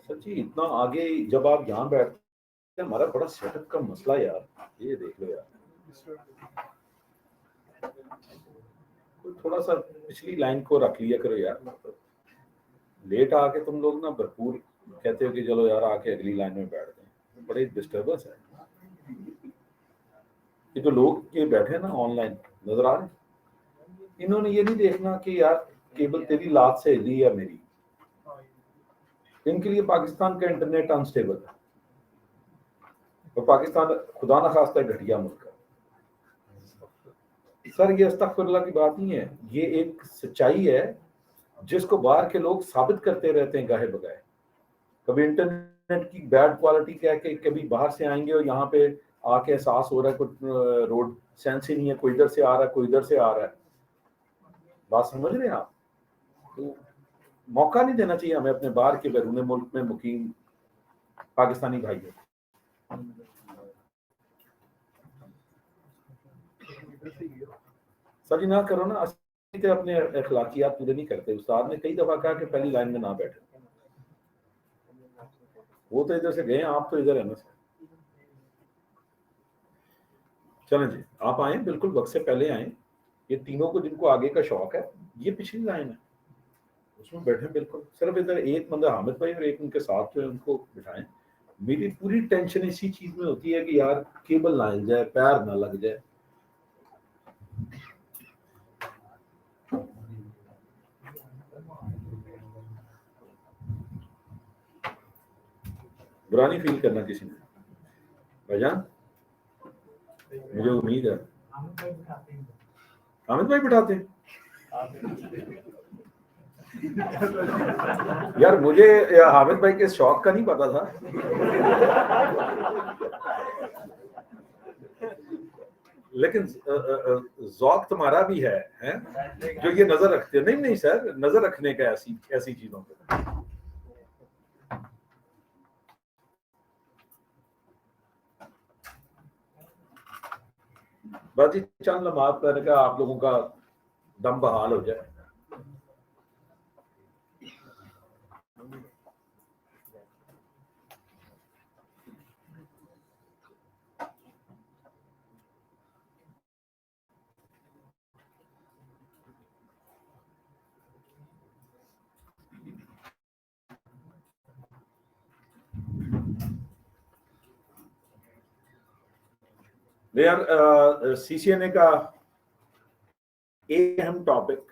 सच्ची इतना आगे जब आप यहाँ बैठते हैं, हमारा बड़ा सेटअप का मसला यार, ये देख लो यार, थोड़ा सा पिछली लाइन को रख लिया करो यार। लेट आके तुम लोग ना भरपूर कहते हो कि चलो यार आके अगली लाइन में बैठ गए, बड़े डिस्टर्बेंस है। ये जो लोग ये बैठे हैं ना ऑनलाइन नजर आ रहे हैं, इन्होंने ये नहीं देखना कि यार केबल तेरी लात से हिली या मेरी। इनके लिए पाकिस्तान का इंटरनेट अनस्टेबल है और पाकिस्तान खुदा ना खास्ता घटिया मुल्क है। सर ये अस्तगफुरुल्लाह की बात नहीं है, ये एक सच्चाई है जिसको बाहर के लोग साबित करते रहते हैं गाहे बगाए। कभी इंटरनेट की बैड क्वालिटी कह के कभी बाहर से आएंगे और यहाँ पे आके एहसास हो रहा है कुछ रोड सेंस ही नहीं है, कोई इधर से आ रहा है कोई इधर से आ रहा है। बात समझ रहे हैं आप? तो मौका नहीं देना चाहिए हमें अपने बाहर के बैरून मुल्क में मुकीम पाकिस्तानी भाइयों। सर जी ना करो ना, असली अपने अखलाकियात पूरे नहीं करते। उस्ताद ने कई दफा कहा कि पहली लाइन में ना बैठे, वो तो इधर से गए, आप तो इधर है ना सर। चलें जी, आप आए, बिल्कुल वक्त से पहले आए। ये तीनों को जिनको आगे का शौक है, ये पिछली लाइन है उसमें बैठे बिल्कुल। सिर्फ इधर एक बंदा हामिद भाई और एक उनके साथ जो है उनको बिठाएं। मेरी पूरी टेंशन इसी चीज में होती है कि यार केबल ना हिल जाए, पैर ना लग जाए। बुरा नहीं फील करना किसी ने भाईजान, मुझे उम्मीद है हामिद भाई बिठाते हैं। यार मुझे हामिद भाई के शौक का नहीं पता था। लेकिन ज़ौक तुम्हारा भी है जो ये नजर रखते हैं। नहीं नहीं सर, नजर रखने का ऐसी ऐसी चीजों पे। बस जी चंद लम्हात करने का आप लोगों का दम बहाल हो जाए। यार सीसीएनए का एक अहम टॉपिक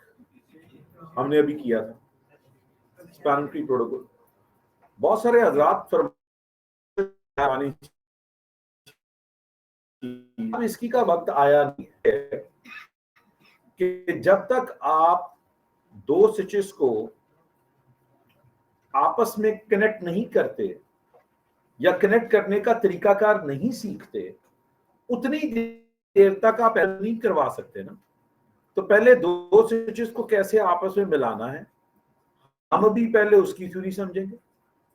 हमने अभी किया था, स्पैन ट्री प्रोटोकॉल। बहुत सारे हजरात फरमानी इसकी का वक्त आया नहीं है कि जब तक आप दो स्विचेस को आपस में कनेक्ट नहीं करते या कनेक्ट करने का तरीकाकार नहीं सीखते, उतनी देर तक आप नहीं करवा सकते ना। तो पहले दो स्विचेस को कैसे आपस में मिलाना है, हम अभी पहले उसकी थ्योरी समझेंगे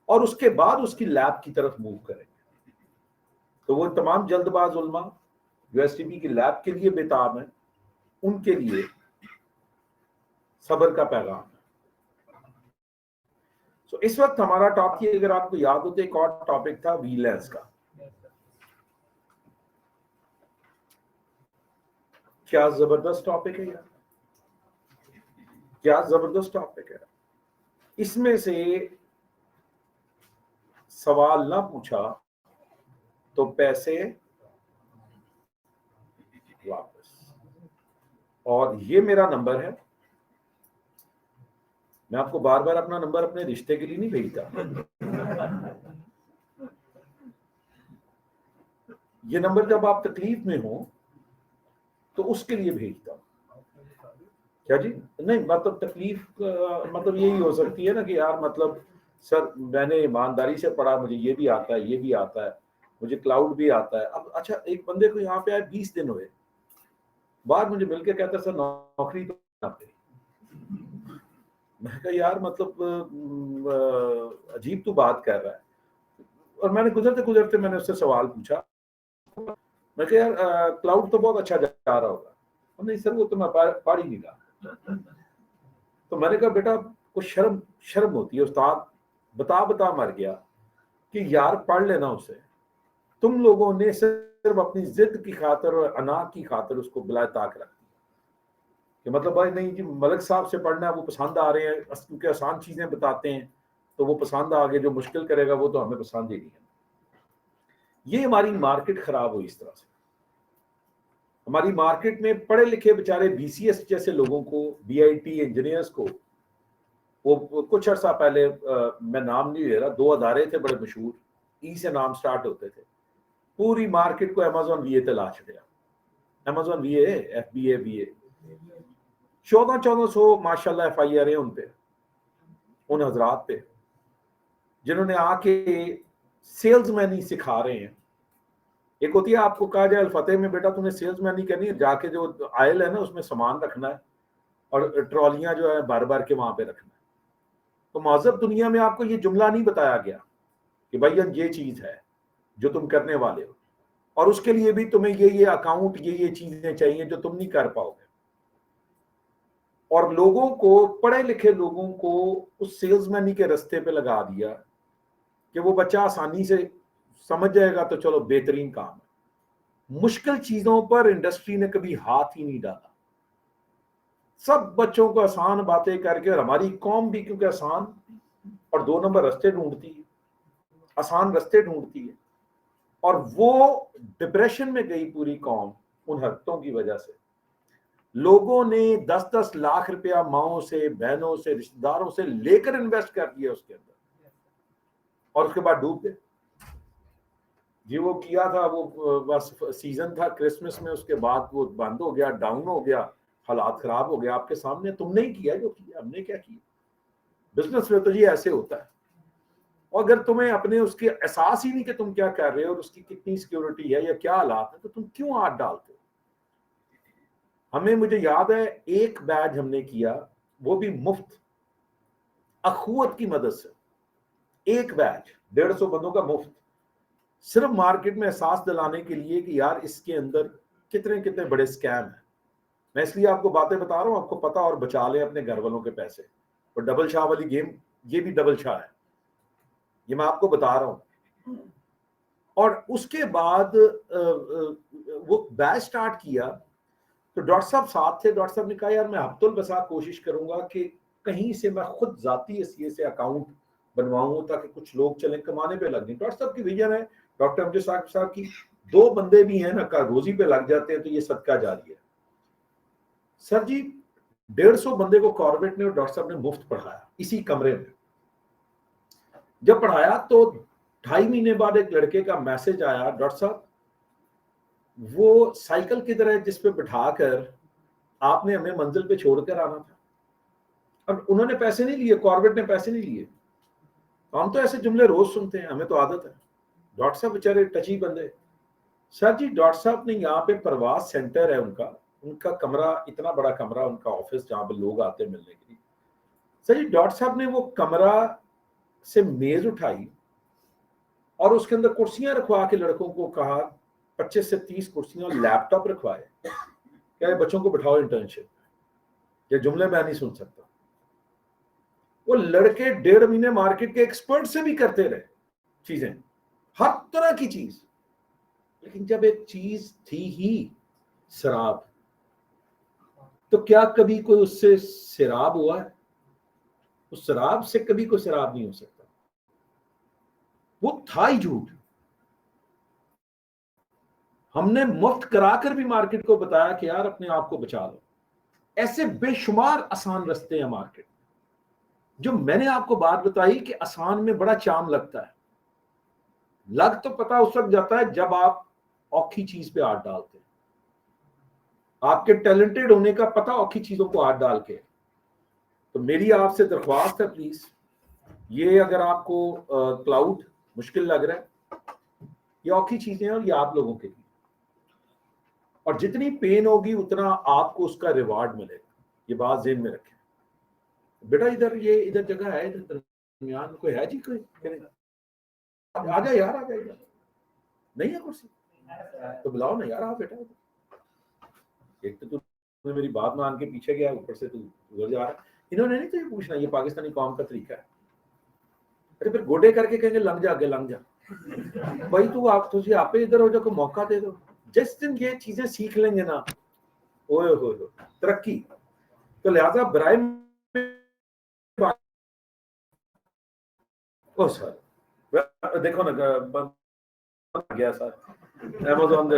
और उसके बाद उसकी लैब की तरफ मूव करेंगे। तो वो तमाम जल्दबाज उलमा जो एसटीपी की लैब के लिए बेताब हैं, उनके लिए सब्र का पैगाम है। तो इस वक्त हमारा टॉपिक, अगर आपको याद हो तो एक और टॉपिक था वीलेंस का। क्या जबरदस्त टॉपिक है यार, क्या जबरदस्त टॉपिक है। इसमें से सवाल ना पूछा तो पैसे वापस। और ये मेरा नंबर है, मैं आपको बार बार अपना नंबर अपने रिश्ते के लिए नहीं भेजता। ये नंबर जब आप तकलीफ में हो तो उसके लिए भेजता। क्या जी? नहीं मतलब तकलीफ मतलब यही हो सकती है ना कि यार मतलब सर मैंने ईमानदारी से पढ़ा, मुझे ये भी आता है, ये भी आता है, मुझे क्लाउड भी आता है। अब अच्छा एक बंदे को यहाँ पे आए 20 दिन हुए, बाद मुझे मिलकर कहता है सर नौकरी तो पे। मैं कहा यार मतलब अजीब तू बात कर रहा है। और मैंने गुजरते गुजरते मैंने उससे सवाल पूछा, मैं कहा यार क्लाउड तो बहुत अच्छा जा रहा होगा। नहीं सर वो तो मैं पढ़ ही नहीं रहा। तो मैंने कहा बेटा कुछ शर्म शर्म होती है, उस्ताद बता बता मर गया कि यार पढ़ लेना उसे। तुम लोगों ने सिर्फ अपनी जिद की खातर और अना की खातर उसको बिला ताक रख दिया कि मतलब भाई नहीं जी मलिक साहब से पढ़ना है, वो पसंद आ रहे हैं क्योंकि आसान चीजें बताते हैं तो वो पसंद आ गए, जो मुश्किल करेगा वो तो हमें पसंद ही नहीं है। ये हमारी मार्केट खराब हुई इस तरह से। हमारी मार्केट में पढ़े लिखे बेचारे बीसीएस जैसे लोगों को, बीआईटी इंजीनियर्स को, वो कुछ अर्सा पहले मैं नाम नहीं ले रहा, 2 अदारे थे बड़े मशहूर, ई से नाम स्टार्ट होते थे, पूरी मार्केट को अमेजोन वीए ते ला छड़िया। अमेजोन वीए, एफबीए वीए, 1400 माशाल्लाह एफआईआर है उन पे, उन हजरात पे जिन्होंने आके सेल्समैन ही सिखा रहे हैं। एक होती है आपको कहा जाए अलफतेह में बेटा तूने सेल्समैन ही करनी है, जाके जो आयल है ना उसमें सामान रखना है और ट्रॉलियां जो है भर भर के वहां पे रखना है। तो मौजूद दुनिया में आपको ये जुमला नहीं बताया गया कि भाई ये चीज है जो तुम करने वाले हो और उसके लिए भी तुम्हें ये अकाउंट ये चीजें चाहिए जो तुम नहीं कर पाओगे। और लोगों को, पढ़े लिखे लोगों को उस सेल्समैनी के रास्ते पे लगा दिया कि वो बच्चा आसानी से समझ जाएगा तो चलो बेहतरीन काम है। मुश्किल चीजों पर इंडस्ट्री ने कभी हाथ ही नहीं डाला। सब बच्चों को आसान बातें करके, और हमारी कौम भी क्योंकि आसान और 2 नंबर रास्ते ढूंढती है, आसान रास्ते ढूंढती है, और वो डिप्रेशन में गई पूरी कौम उन हरकतों की वजह से। लोगों ने 10-10 लाख रुपया माओं से, बहनों से, रिश्तेदारों से लेकर इन्वेस्ट कर दिया उसके अंदर और उसके बाद डूब गए जी। वो किया था, वो बस सीजन था क्रिसमस में, उसके बाद वो बंद हो गया, डाउन हो गया, हालात खराब हो गया आपके सामने। तुमने ही किया जो किया, हमने क्या किया। बिजनेस में तो जी ऐसे होता है। और अगर तुम्हें अपने उसके एहसास ही नहीं कि तुम क्या कर रहे हो और उसकी कितनी सिक्योरिटी है या क्या हालात है, तो तुम क्यों हाथ डालते हो। मुझे याद है एक बैच हमने किया, वो भी मुफ्त, अखुवत की मदद से, एक बैच 150 बंदों का मुफ्त, सिर्फ मार्केट में एहसास दिलाने के लिए कि यार इसके अंदर कितने कितने बड़े स्कैम है। मैं इसलिए आपको बातें बता रहा हूं, आपको पता और बचा ले अपने घर वालों के पैसे। और डबल शाह वाली गेम, ये भी डबल शाह है, ये मैं आपको बता रहा हूं। और उसके बाद वो बैच स्टार्ट किया तो डॉक्टर साहब साथ थे। डॉक्टर साहब ने कहा यार मैं हफ्तुल बसा कोशिश करूंगा कि कहीं से मैं खुद जाती हैसियत से अकाउंट बनवाऊं ताकि कुछ लोग चले कमाने पे लग जाए। डॉक्टर साहब की विजन है, डॉक्टर अमजद साहब की 2 बंदे भी हैं ना रोजी पे लग जाते हैं तो ये सदका जारी है। सर जी 150 बंदे को कॉर्बेट ने और डॉक्टर साहब ने मुफ्त पढ़ाया इसी कमरे में। जब पढ़ाया तो 2.5 महीने बाद एक लड़के का मैसेज आया, डॉक्टर साहब वो साइकिल किधर है जिस पे बिठाकर आपने हमें मंजिल पे छोड़कर आना था। अब उन्होंने पैसे नहीं लिए, कॉर्बेट ने पैसे नहीं लिए। हम तो ऐसे जुमले रोज सुनते हैं, हमें तो आदत है। डॉक्टर साहब बेचारे टची बंदे। सर जी डॉक्टर साहब ने यहाँ पे प्रवास सेंटर है उनका कमरा, इतना बड़ा कमरा उनका ऑफिस जहाँ पे लोग आते हैं मिलने के लिए। सर जी डॉक्टर साहब ने वो कमरा से मेज उठाई और उसके अंदर कुर्सियां रखवा के लड़कों को कहा 25 से 30 कुर्सियां, लैपटॉप रखवाए, क्या बच्चों को बिठाओ इंटर्नशिप। ये जुमले मैं नहीं सुन सकता। वो लड़के 1.5 महीने मार्केट के एक्सपर्ट से भी करते रहे चीजें, हर तरह की चीज। लेकिन जब एक चीज थी ही शराब, तो क्या कभी कोई उससे शराब हुआ है? उस शराब से कभी कोई शराब नहीं हो सकता। वो था ही झूठ। हमने मुफ्त कराकर भी मार्केट को बताया कि यार अपने आप को बचा लो। ऐसे बेशुमार आसान रास्ते हैं मार्केट। जो मैंने आपको बात बताई कि आसान में बड़ा चाम लगता है, लग तो पता उस वक्त जाता है जब आप औखी चीज पे हाथ डालते हैं। आपके टैलेंटेड होने का पता औखी चीजों को हाथ डाल के। तो मेरी आपसे दरख्वास्त है, प्लीज ये अगर आपको क्लाउड मुश्किल लग रहा है, ये औखी चीजें हैं और ये आप लोगों के लिए, और जितनी पेन होगी उतना आपको उसका रिवार्ड मिलेगा। ये बात जेहन में रखें। बेटा इधर जगह है, इधर दरमियान कोई है जी, कोई आ जा यार, आ जा इधर, नहीं है कुर्सी तो बुलाओ ना यार, आ बेटा। एक तो तू मेरी बात मान के पीछे गया, ऊपर से तू उधर जा रहा। इन्होंने नहीं तुझे पूछना, ये पाकिस्तानी कौम का तरीका है। अरे फिर गोडे करके कहेंगे लंघ जा, आगे लंघ जा। भाई तू आप तुझे आप इधर हो जा, को मौका दे दो। जिस दिन ये चीजें सीख लेंगे ना, ओए हो तरक्की। तो लिहाजा बराए ओ सर देखो ना गया सर अमेज़न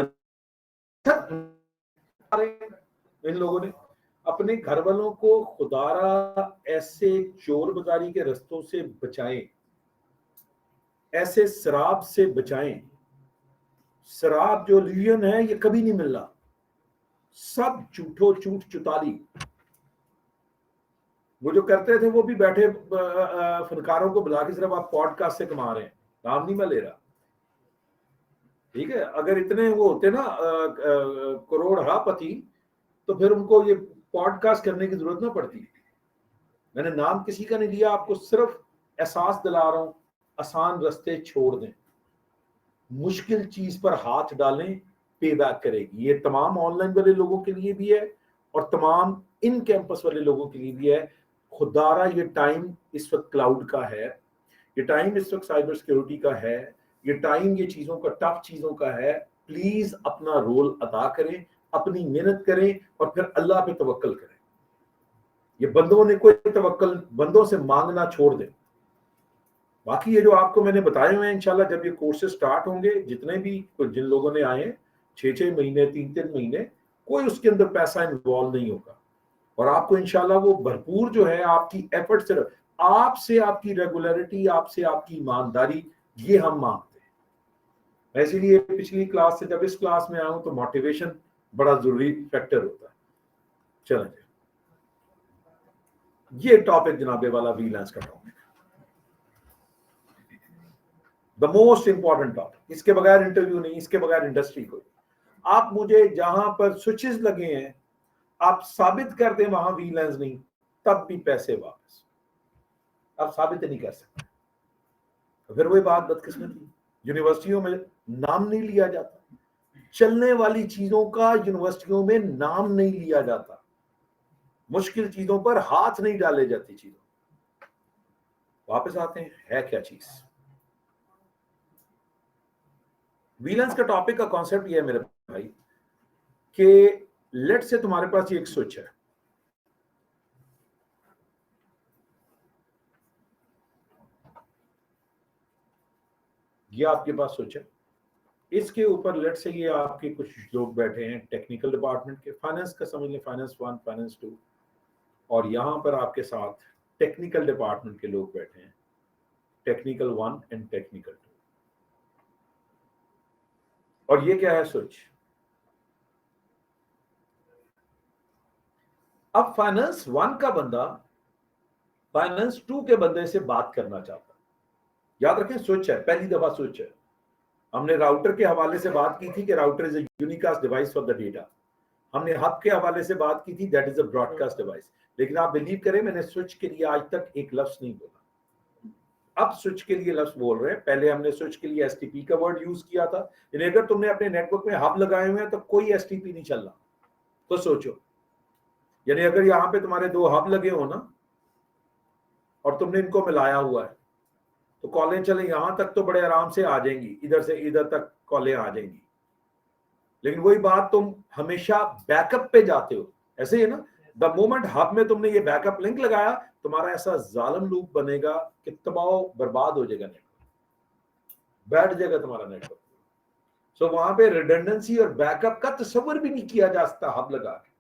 इन लोगों ने अपने घर वालों को खुदारा ऐसे चोर बाजारी के रस्तों से बचाएं, ऐसे शराब से बचाएं। शराब जो लियन है ये कभी नहीं मिल रहा, सब झूठो झूठ चुताली। वो जो करते थे वो भी बैठे फनकारों को बुला के सिर्फ आप पॉडकास्ट से कमा रहे हैं, नाम नहीं मैं ले रहा, ठीक है। अगर इतने वो होते ना करोड़पति, तो फिर उनको ये पॉडकास्ट करने की जरूरत ना पड़ती। मैंने नाम किसी का नहीं दिया, आपको सिर्फ एहसास दिला रहा हूं, आसान रास्ते छोड़ दें, मुश्किल चीज पर हाथ डालें, पे बैक करेगी। ये तमाम ऑनलाइन वाले लोगों के लिए भी है और तमाम इन कैंपस वाले लोगों के लिए भी है। खुदारा ये टाइम इस वक्त क्लाउड का है, ये टाइम इस वक्त साइबर सिक्योरिटी का है, ये टाइम ये चीजों का, टफ चीजों का है। प्लीज अपना रोल अदा करें, अपनी मेहनत करें और फिर अल्लाह पे तवक्कल करें। ये बंदों ने कोई तवक्कल, बंदों से मांगना छोड़ दें। बाकी ये जो आपको मैंने बताए हुए हैं, इंशाल्लाह जब ये कोर्सेज स्टार्ट होंगे, जितने भी जिन लोगों ने आए 6-6 महीने 3-3 महीने, कोई उसके अंदर पैसा इन्वॉल्व नहीं होगा और आपको इंशाल्लाह वो भरपूर जो है आपकी एफर्ट से, आपसे आपकी रेगुलरिटी, आपसे आपकी ईमानदारी, ये हम मांगते हैं। इसीलिए पिछली क्लास से जब इस क्लास में आऊं तो मोटिवेशन बड़ा जरूरी फैक्टर होता है। चलें, ये टॉपिक जनाबे वाला वीलांस का topic, the most important topic. इसके बगैर इंटरव्यू नहीं, इसके बगैर इंडस्ट्री कोई। आप मुझे जहां पर स्विचेस लगे हैं आप साबित कर दें वहां वीलांस नहीं, तब भी पैसे वापस आप साबित नहीं कर सकते। तो फिर वही बात बदकिस्मती, यूनिवर्सिटियों में नाम नहीं लिया जाता, चलने वाली चीजों का यूनिवर्सिटियों में नाम नहीं लिया जाता, मुश्किल चीजों पर हाथ नहीं डाले जाती। चीजों वापस आते हैं, है क्या चीज। वीलांस का टॉपिक का कॉन्सेप्ट ये है मेरे भाई कि लेट से तुम्हारे पास ये एक स्विच है, ये आपके पास स्विच है, इसके ऊपर लेट से ये आपके कुछ लोग बैठे हैं टेक्निकल डिपार्टमेंट के, फाइनेंस का समझ लें, फाइनेंस 1 फाइनेंस 2, और यहां पर आपके साथ टेक्निकल डिपार्टमेंट के लोग बैठे हैं, टेक्निकल 1 एंड टेक्निकल 2। और ये क्या है स्विच। अब फाइनेंस 1 का बंदा फाइनेंस 2 के बंदे से बात करना चाहता है, याद रखें स्विच है, पहली दफा स्विच है। हमने राउटर के हवाले से बात की थी कि router is a unicast device for the data, हमने हब के हवाले से बात की थी that is a broadcast device. लेकिन आप बिलीव करें मैंने स्विच के लिए आज तक एक लफ्ज नहीं बोला, अब स्विच के लिए लफ्ज बोल रहे हैं। पहले हमने स्विच के लिए एसटीपी का वर्ड यूज किया था, यानी अगर तुमने अपने नेटवर्क में हब लगाए हुए हैं तो कोई एसटीपी नहीं चल रहा, तो सोचो, यानी अगर यहाँ पे तुम्हारे 2 हब लगे हो ना और तुमने इनको मिलाया हुआ है तो कॉलें चले यहां तक तो बड़े आराम से आ जाएंगी, इधर से इधर तक कॉलें आ जाएंगी। लेकिन वही बात तुम हमेशा बैकअप पे जाते हो, ऐसे ही है ना। द मोमेंट हब में तुमने ये बैकअप लिंक लगाया, तुम्हारा ऐसा जालिम लूप बनेगा कि तबाह बर्बाद हो जाएगा, नेटवर्क बैठ जाएगा तुम्हारा नेटवर्क। सो वहां पे रिडंडेंसी और बैकअप का तस्वर भी नहीं किया जा सकता हब लगा के।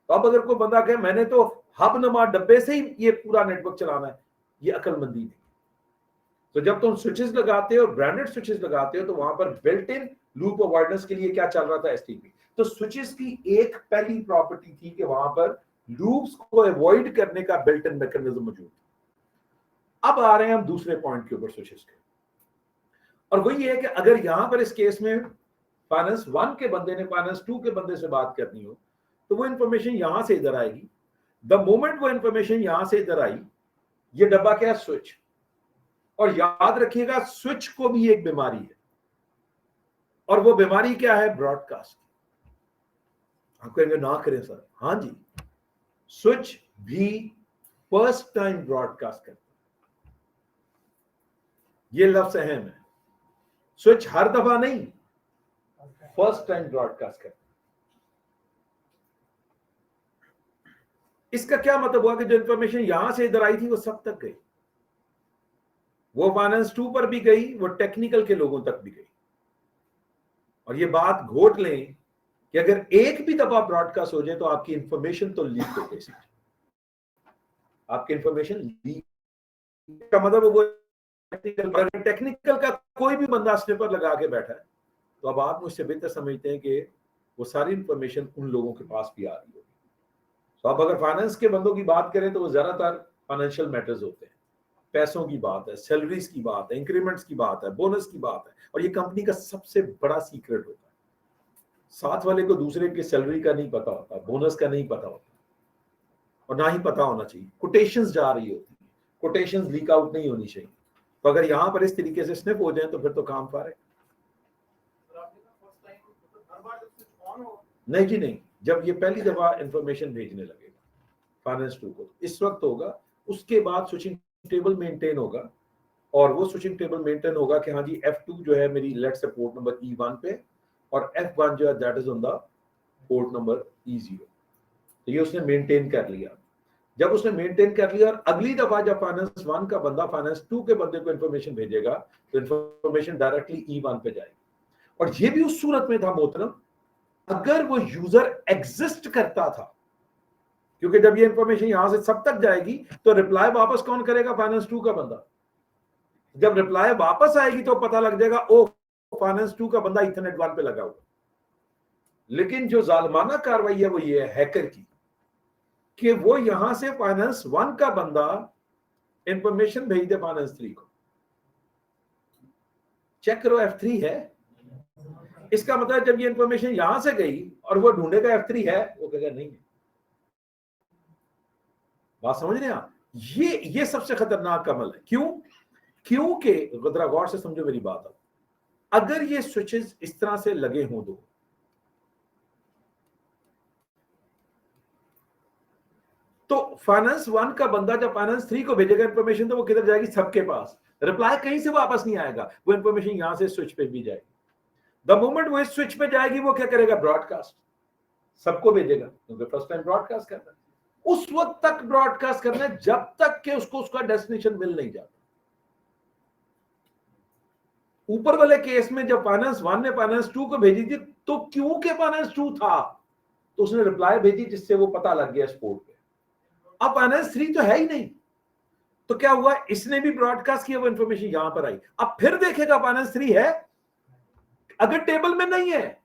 तो अब अगर कोई बंदा कहे मैंने तो हब नमा डब्बे से ही ये पूरा नेटवर्क चलाना है, ये अकलमंदी नहीं। तो जब तुम स्विचेस लगाते हो, ब्रांडेड स्विचेस लगाते हो, तो वहां पर बिल्ट इन लूप अवॉइडेंस के लिए क्या चल रहा था, एसटीपी। तो स्विचेस की एक पहली प्रॉपर्टी थी कि वहां पर लूप्स को अवॉइड करने का बिल्ट इन मैकेनिज्म मौजूद। अब आ रहे हैं हम दूसरे पॉइंट के ऊपर स्विचेस के, और वही है कि अगर यहां पर इस केस में फाइनेंस 1 के बंदे ने फाइनेंस 2 के बंदे से बात करनी हो तो वो इंफॉर्मेशन यहां से इधर आएगी, द मोमेंट वो इंफॉर्मेशन यहां से इधर आई, ये डब्बा क्या है? स्विच। और याद रखिएगा स्विच को भी एक बीमारी है, और वो बीमारी क्या है? ब्रॉडकास्ट। आप कहेंगे ना करें सर। हाँ जी, स्विच भी फर्स्ट टाइम ब्रॉडकास्ट करता है। ये लफ्ज अहम है, स्विच हर दफा नहीं, फर्स्ट टाइम ब्रॉडकास्ट करता है। इसका क्या मतलब हुआ कि जो इंफॉर्मेशन यहां से इधर आई थी वो सब तक गई, वो फाइनेंस 2 पर भी गई, वो टेक्निकल के लोगों तक भी गई। और ये बात घोट लें कि अगर एक भी दफा ब्रॉडकास्ट हो जाए तो आपकी इंफॉर्मेशन तो लीक हो गई। आपकी इंफॉर्मेशन लीक का मतलब वो टेक्निकल का कोई भी बंदा स्निपर लगा के बैठा है, तो अब आप मुझसे बेहतर समझते हैं कि वो सारी इंफॉर्मेशन उन लोगों के पास भी आ रही होगी। तो अब अगर फाइनेंस के बंदों की बात करें तो वो ज्यादातर फाइनेंशियल मैटर्स होते हैं, पैसों की बात है, सैलरीज की बात है, इंक्रीमेंट्स की बात है, बोनस की बात है, और ये कंपनी का सबसे बड़ा सीक्रेट होता है। साथ वाले को दूसरे की सैलरी का नहीं पता होता, बोनस का नहीं पता होता, और ना ही पता होना चाहिए। कोटेशंस जा रही होती है, कोटेशंस लीक आउट नहीं होनी चाहिए। तो अगर यहां पर इस तरीके से स्निप हो जाए तो फिर तो काम फारे। नहीं जी नहीं, जब ये पहली दफा इंफॉर्मेशन भेजने लगेगा फाइनेंस 2 को, इस वक्त होगा। उसके बाद स्विचिंग टेबल मेंटेन होगा, और वो स्विचिंग टेबल मेंटेन होगा कि हाँ जी F2 जो है मेरी let's say port number E1 पे, और F1 जो है that is on the port number E0। तो ये उसने मेंटेन कर लिया। जब उसने मेंटेन कर लिया, और अगली दफा जब फाइनेंस 1 का बंदा फाइनेंस 2 के बंदे को इंफॉर्मेशन भेजेगा तो इंफॉर्मेशन डायरेक्टली E1 पे जाएगी। और ये भी उस सूरत में था मोहतरम अगर वो यूजर एग्जिस्ट करता था, क्योंकि जब ये इंफॉर्मेशन यहां से सब तक जाएगी तो रिप्लाई वापस कौन करेगा? फाइनेंस 2 का बंदा। जब रिप्लाई वापस आएगी तो पता लग जाएगा ओ फाइनेंस 2 का बंदा इथरनेट 1 पे लगा हुआ। लेकिन जो जालमाना कार्रवाई है वो ये है हैकर की, कि वो यहां से फाइनेंस 1 का बंदा इंफॉर्मेशन भेज दे फाइनेंस 3 को। चेक करो F3 है। इसका मतलब जब ये इंफॉर्मेशन यहां से गई और वो ढूंढेगा F3 है, वो कहेगा नहीं है। बात समझ रहे हैं आप? ये सबसे खतरनाक अमल है। क्यों? क्योंकि जरा गौर से समझो मेरी बात। अगर ये स्विचेस इस तरह से लगे हों दो, तो फाइनेंस 1 का बंदा जब फाइनेंस 3 को भेजेगा इंफॉर्मेशन तो वो किधर जाएगी? सबके पास। रिप्लाई कहीं से वापस नहीं आएगा, वो इंफॉर्मेशन यहां से स्विच पे भी जाएगी। द मोमेंट वो इस स्विच पे जाएगी वो क्या करेगा? ब्रॉडकास्ट सबको भेजेगा, क्योंकि फर्स्ट टाइम ब्रॉडकास्ट करना है। उस वक्त तक ब्रॉडकास्ट करना है जब तक कि उसको उसका डेस्टिनेशन मिल नहीं जाता। ऊपर वाले केस में जब फाइनेंस 1 ने फाइनेंस 2 को भेजी थी तो क्योंकि फाइनेंस 2 था तो उसने रिप्लाई भेजी जिससे वो पता लग गया स्पोर्ट पे। अब फाइनेंस 3 तो है ही नहीं, तो क्या हुआ? इसने भी ब्रॉडकास्ट किया, वो इंफॉर्मेशन यहां पर आई। अब फिर देखेगा फाइनेंस 3 है, अगर टेबल में नहीं है,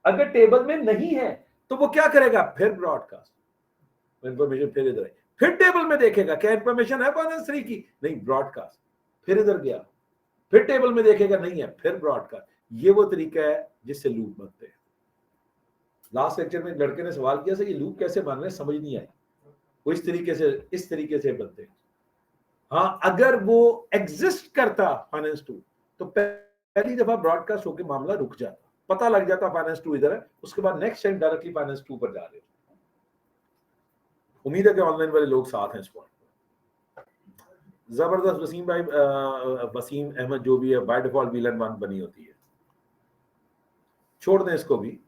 अगर टेबल में नहीं है तो वो क्या करेगा? फिर ब्रॉडकास्ट, इंफॉर्मेशन फिर इधर आई। फिर टेबल में देखेगा क्या इंफॉर्मेशन है फाइनेंस 3 की? नहीं, ब्रॉडकास्ट। फिर इधर गया, फिर टेबल में देखेगा नहीं है, फिर ब्रॉडकास्ट। ये वो तरीका है जिससे लूप बनते हैं। लास्ट लेक्चर में एक लड़के ने सवाल किया ये लूप कैसे बन रहे, समझ नहीं आई। वो इस तरीके से बनते हैं। हाँ, अगर वो एग्जिस्ट करता फाइनेंस 2 तो पहली दफा ब्रॉडकास्ट होकर मामला रुक जाता, पता लग जाता फाइनेंस 2 इधर है, उसके बाद नेक्स्ट टाइम डायरेक्टली फाइनेंस 2 पर जा रहे हो। उम्मीद है कि ऑनलाइन वाले लोग साथ हैं इस पॉइंट पर। जबरदस्त। वसीम भाई, वसीम अहमद जो भी है बाय डिफॉल्ट विलन 1 बनी होती है, छोड़ दें इसको भी।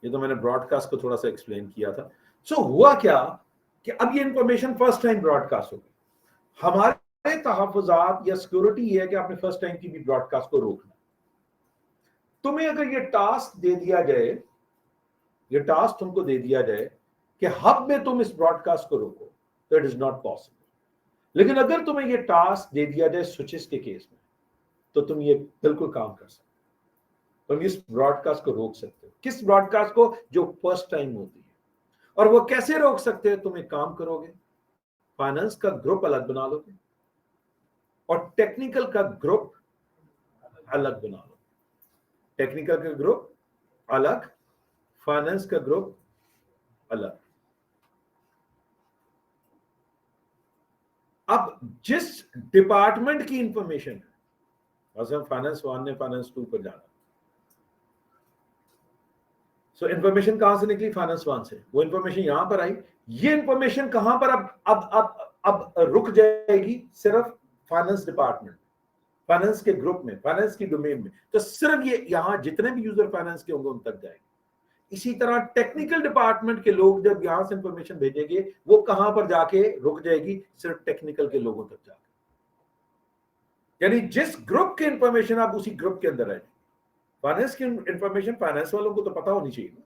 ये तो मैंने ब्रॉडकास्ट को थोड़ा सा एक्सप्लेन किया था। सो हुआ क्या कि अब ये इंफॉर्मेशन फर्स्ट टाइम ब्रॉडकास्ट हो गई। हमारे तहफुजात या सिक्योरिटी ये है कि आपने फर्स्ट टाइम की भी ब्रॉडकास्ट को रोकना। तुम्हें अगर ये टास्क दे दिया जाए, ये टास्क तुमको दे दिया जाए कि हब में तुम इस ब्रॉडकास्ट को रोको, तो इट इज नॉट पॉसिबल। लेकिन अगर तुम्हें ये टास्क दे दिया जाए स्विचेस के केस में, तो तुम ये बिल्कुल काम कर सकते हो। तुम इस ब्रॉडकास्ट को रोक सकते हो। किस ब्रॉडकास्ट को? जो फर्स्ट टाइम होती है। और वो कैसे रोक सकते हो? तुम एक काम करोगे, फाइनेंस का ग्रुप अलग बना लोगे और टेक्निकल का ग्रुप अलग बना लो। टेक्निकल का ग्रुप अलग, फाइनेंस का ग्रुप अलग। अब जिस डिपार्टमेंट की इंफॉर्मेशन है, फाइनेंस 1 ने फाइनेंस 2 पर जाना, सो इंफॉर्मेशन कहां से निकली? फाइनेंस 1 से। वो इंफॉर्मेशन यहां पर आई, ये इंफॉर्मेशन कहां पर अब रुक जाएगी? सिर्फ फाइनेंस डिपार्टमेंट, फाइनेंस के ग्रुप में, फाइनेंस की डोमेन में। तो सिर्फ ये यहां जितने भी यूजर फाइनेंस के होंगे उन तक जाएंगे। इसी तरह टेक्निकल डिपार्टमेंट के लोग जब यहां से इंफॉर्मेशन भेजेंगे, वो कहां पर जाके रुक जाएगी? सिर्फ टेक्निकल के लोगों तक जाके। यानी जिस ग्रुप की इंफॉर्मेशन आप उसी ग्रुप के अंदर रहेगी। फाइनेंस की इंफॉर्मेशन फाइनेंस वालों को तो पता होनी चाहिए ना,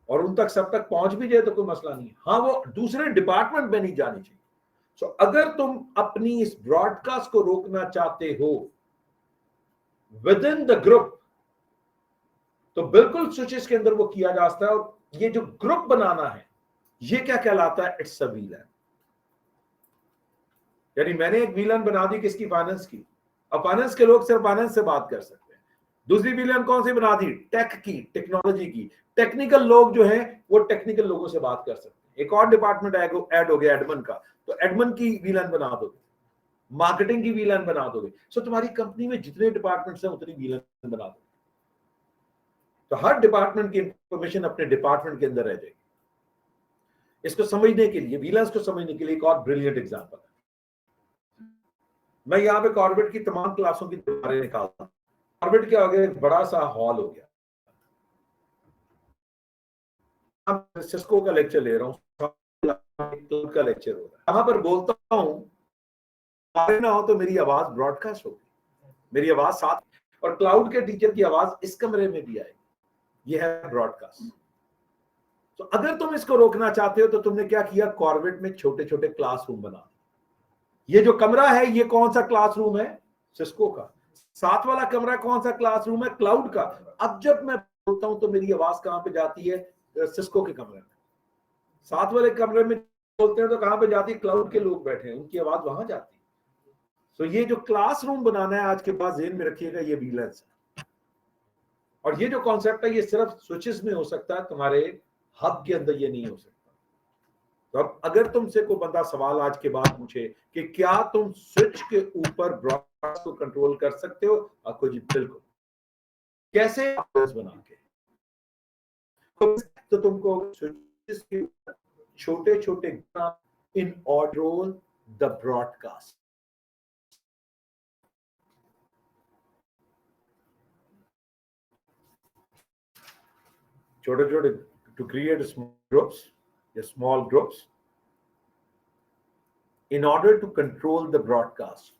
और उन तक सब तक पहुंच भी जाए तो कोई मसला नहीं है। हाँ, वो दूसरे डिपार्टमेंट में नहीं जानी चाहिए। सो अगर तुम अपनी इस ब्रॉडकास्ट को रोकना चाहते हो विद इन द ग्रुप, तो बिल्कुल स्विचेस के अंदर वो किया जा सकता है। और ये जो ग्रुप बनाना है, ये क्या कहलाता है? It's a VLAN. यानी मैंने एक वीलन बना दी किसकी? फाइनेंस की। अब फाइनेंस के लोग सिर्फ फाइनेंस से बात कर सकते हैं। दूसरी वीलन कौन सी बना दी? टेक की, टेक्नोलॉजी की। टेक्निकल लोग जो हैं वो टेक्निकल लोगों से बात कर सकते हैं। एक और डिपार्टमेंट ऐड हो गया एडमिन का, तो एडमिन की वीलन बना दोगे, मार्केटिंग की वीलन बना दोगे। सो तुम्हारी कंपनी में जितने डिपार्टमेंट्स हैं उतनी वीलन बना दोगे। तो हर डिपार्टमेंट की इंफॉर्मेशन अपने डिपार्टमेंट के अंदर रह जाएगी। इसको समझने के लिए, वीलन्स को समझने के लिए एक और ब्रिलियंट एग्जांपल है। मैं यहाँ पे कॉर्बेट की तमाम क्लासों की दीवारें निकालता हूँ। कॉर्बेट क्या हो गया? एक बड़ा सा हॉल हो गया। सिस्को का लेक्चर ले रहा हूँ, का लेक्चर हो रहा है, यहाँ पर बोलता हूँ ना हो तो मेरी आवाज ब्रॉडकास्ट होगी, मेरी आवाज साथ, और क्लाउड के टीचर की आवाज इस कमरे में भी आएगी। ये है ब्रॉडकास्ट। तो अगर तुम इसको रोकना चाहते हो तो तुमने क्या किया? कॉर्बेट में छोटे छोटे क्लासरूम बना। ये जो कमरा है, ये कौन सा क्लासरूम है? सिस्को का। साथ वाला कमरा कौन सा क्लासरूम है? क्लाउड का। अब जब मैं बोलता हूं तो मेरी आवाज कहां पे जाती है? सिस्को के कमरे में। साथ वाले कमरे में बोलते हैं तो कहां पे जाती है? क्लाउड के लोग बैठे हैं, उनकी आवाज वहां जाती है। तो ये जो क्लासरूम बनाना है आज के बाद ज़हन में रखिएगा, ये वीलेंस है। और ये जो कॉन्सेप्ट है ये सिर्फ स्विचेस में हो सकता है, तुम्हारे हब के अंदर ये नहीं हो सकता। तो अब अगर तुमसे कोई बंदा सवाल आज के बाद पूछे कि क्या तुम स्विच के ऊपर ब्रॉडकास्ट को कंट्रोल कर सकते हो, आपको जी बिल्कुल। कैसे? बना के। तो तुमको स्विचेस के छोटे छोटे इन ऑर्डर द ब्रॉडकास्ट, छोटे छोटे, to create small groups in order to control the broadcast.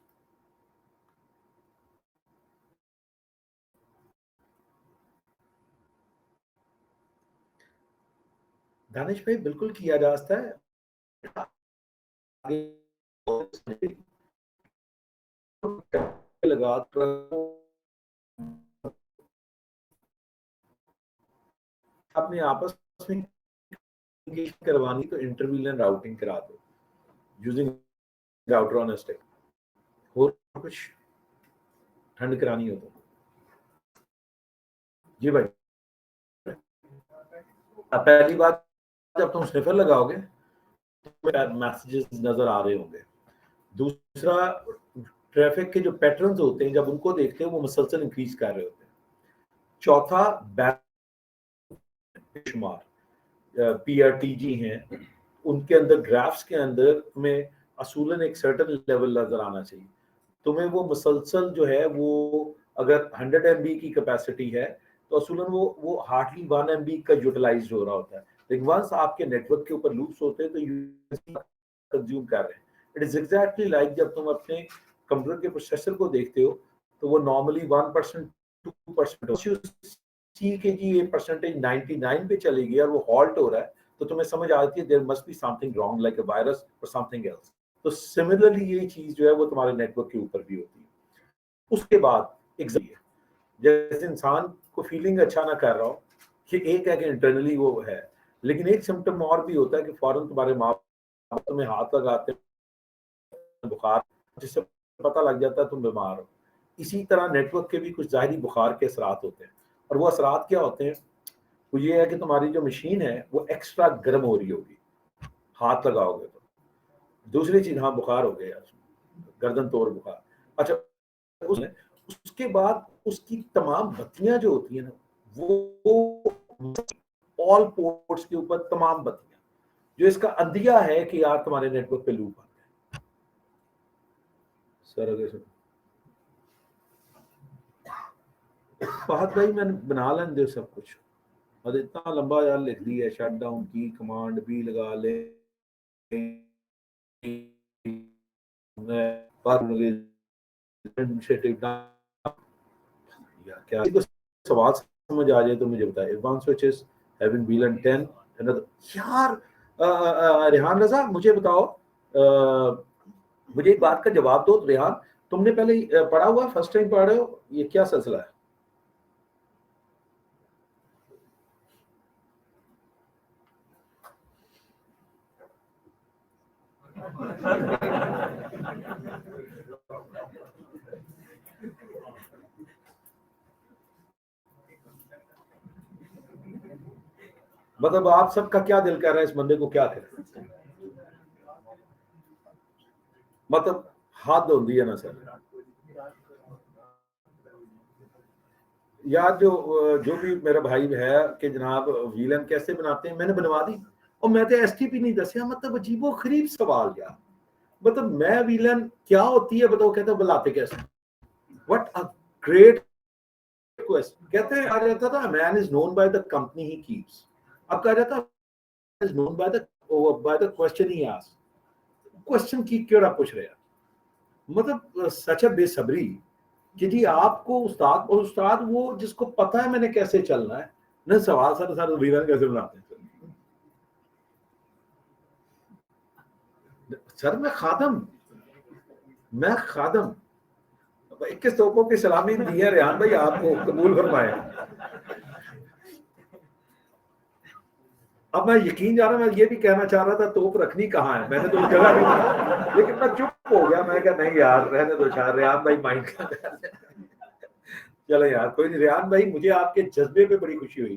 Danish भाई बिल्कुल किया जा सकता है। लगा अपने आपस में करवानी तो इंटरवीलन राउटिंग करा दो using router on a stick. और कुछ ठंड करानी हो तो जी भाई। पहली बात, जब तुम स्निफर लगाओगे तो मैसेजेस नजर आ रहे होंगे। दूसरा, ट्रैफिक के जो पैटर्न्स होते हैं जब उनको देखते हो वो मुसलसल इंक्रीज कर रहे होते हैं। चौथा, शुमार पीआरटीजी हैं, उनके अंदर ग्राफ्स के अंदर तुम्हें असूलन एक सर्टन लेवल नजर आना चाहिए। तुम्हें वो मुसलसल जो है वो अगर 100 MB की कैपेसिटी है तो असूलन वो हार्डली 1 MB का यूटिलाइज हो रहा होता है। लेकिन वंस आपके नेटवर्क के ऊपर लूप्स होते हैं तो कंज्यूम कर रहे हैं। इट इज एग्जैक्टली लाइक जब तुम अपने कंप्यूटर के प्रोसेसर को देखते हो तो वो नॉर्मली 1% 2% सी के जी ये परसेंटेज 99 पे चली गई और वो हॉल्ट हो रहा है, तो तुम्हें समझ आती है there must be something wrong like a virus और समथिंग एल्स। तो सिमिलरली ये चीज जो है वो तुम्हारे नेटवर्क के ऊपर भी होती है। उसके बाद जैसे इंसान को फीलिंग अच्छा ना कर रहा हो, कि एक है कि इंटरनली वो है, लेकिन एक सिम्टम और भी होता है कि फौरन तुम्हारे माँ बाप तुम्हें हाथ लगाते हैं, बुखार, जिससे पता लग जाता है तुम बीमार हो। इसी तरह नेटवर्क के भी कुछ ज़ाहिरी बुखार के असरात होते हैं। और वो असरात क्या होते हैं? वो ये है कि तुम्हारी जो मशीन है वो एक्स्ट्रा गर्म हो रही होगी हाथ लगाओगे तो। दूसरी चीज, हाँ बुखार हो गया, गर्दन तोड़ बुखार। अच्छा, उसके बाद उसकी तमाम बत्तियां जो होती है ना, वो ऑल पोर्ट्स के ऊपर तमाम बत्तियां, जो इसका अंदिया है कि यार तुम्हारे नेटवर्क पे लूप आते हैं। सर फहद भाई मैंने बना लें दे सब कुछ, और इतना लंबा यार लिख दिया, शट डाउन की कमांड भी लगा ले, क्या तो सवाल समझ आ जाए तो मुझे बताए। एडवांस स्विचेस हैविंग VLAN 10 यार रेहान रजा मुझे बताओ, मुझे एक बात का जवाब दो रेहान, तुमने पहले पढ़ा हुआ, फर्स्ट टाइम पढ़ रहे हो, ये क्या सिलसिला है? मतलब आप सबका क्या दिल कर रहा है इस बंदे को क्या करें? मतलब हाथ होती है ना सर यार, जो भी मेरा भाई है कि जनाब VLAN कैसे बनाते हैं, मैंने बनवा दी और मैं तो STP नहीं दसिया। मतलब अजीबो खरीब सवाल यार, मतलब मैं VLAN क्या होती है बताओ, कहते बुलाते कैसे, व्हाट अ ग्रेट क्वेश्चन। कहते हैं कहा जाता था man is known by the company he keeps, अब कहा जाता is known by the question he asks. Question की क्यों पूछ रहे हैं, मतलब सच है बेसब्री कि जी आपको उस्ताद, और उस्ताद वो जिसको पता है मैंने कैसे चलना है ना, सवाल सर सर VLAN कैसे बनाते हैं सर, मैं खादम 21 तोपों की सलामी दी है रेहान भाई, आपको कबूल फरमाए। अब मैं यकीन जा रहा, मैं ये भी कहना चाह रहा था तोप रखनी कहाँ है, मैंने तो जगह नहीं, लेकिन मैं चुप हो गया, मैं क्या नहीं यार रहने दो, शायद रेहान भाई माइंड का चलो यार कोई नहीं। रेहान भाई मुझे आपके जज्बे पे बड़ी खुशी हुई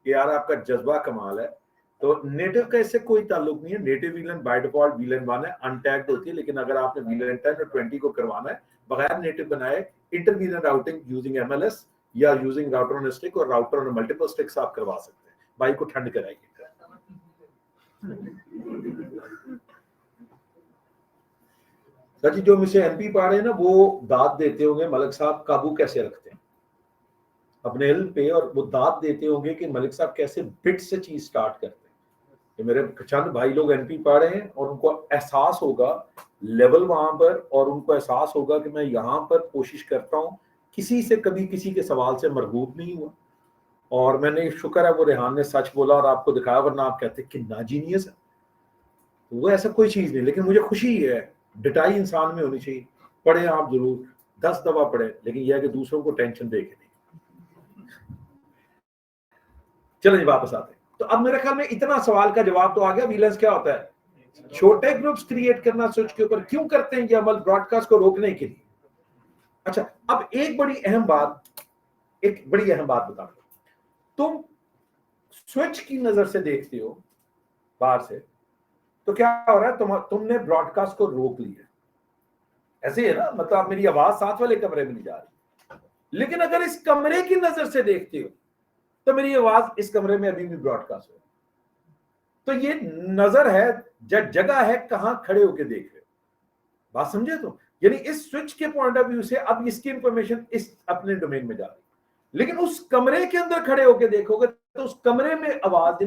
कि यार आपका जज्बा कमाल है। तो नेटिव का इससे कोई ताल्लुक नहीं है, native VLAN by default VLAN 1 है, अनटैग्ड होती है, लेकिन अगर आपने VLAN 10 और 20 को करवाना है बगैर नेटिव बनाए, inter VLAN routing using MLS या यूजिंग राउटर ऑन स्टिक और राउटर ऑन मल्टीपल स्टिक्स आप करवा सकते हैं। भाई को ठंड कराइए। सर जी जो मुझसे MP पढ़ रहे हैं ना, वो दाद देते होंगे मलिक साहब काबू कैसे रखते हैं अपने इल्म पे, और वो दाद देते होंगे कि मलिक साहब कैसे बिट से चीज स्टार्ट करते हैं। कि मेरे चंद भाई लोग MP पढ़ रहे हैं और उनको एहसास होगा लेवल वहां पर, और उनको एहसास होगा कि मैं यहाँ पर कोशिश करता हूँ, किसी से कभी किसी के सवाल से मरबूत नहीं हुआ। और मैंने शुक्र है वो रेहान ने सच बोला और आपको दिखाया, वरना आप कहते कि नाजीनियस है। वो ऐसा कोई चीज नहीं, लेकिन मुझे खुशी है, डिटाई इंसान में होनी चाहिए। पढ़े आप जरूर, 10 दफा पढ़े, लेकिन यह है कि दूसरों को टेंशन दे के नहीं। चलो जी वापस आते हैं। तो अब मेरे ख्याल में इतना सवाल का जवाब तो आ गया, वीलेंस क्या होता है, छोटे ग्रुप्स क्रिएट करना स्विच के ऊपर। क्यों करते हैं ये अमल, ब्रॉडकास्ट को रोकने के लिए। अच्छा, अब एक बड़ी अहम बात, एक बड़ी अहम बात बता दो, तुम स्विच की नजर से देखते हो बाहर से, तो क्या हो रहा है, तुमने ब्रॉडकास्ट को रोक लिया, ऐसे है ना, मतलब मेरी आवाज साथ वाले कमरे में नहीं जा रही। लेकिन अगर इस कमरे की नजर से देखते हो तो मेरी आवाज इस कमरे में अभी भी ब्रॉडकास्ट हो, तो ये नजर है, जगह है, कहां खड़े होकर देख रहे हो, बात समझे तुम। यानी इस स्विच के पॉइंट ऑफ व्यू से अब इसकी इंफॉर्मेशन इस अपने डोमेन में जा रही है, लेकिन उस कमरे के अंदर खड़े होकर देखोगे तो उस कमरे में आवाज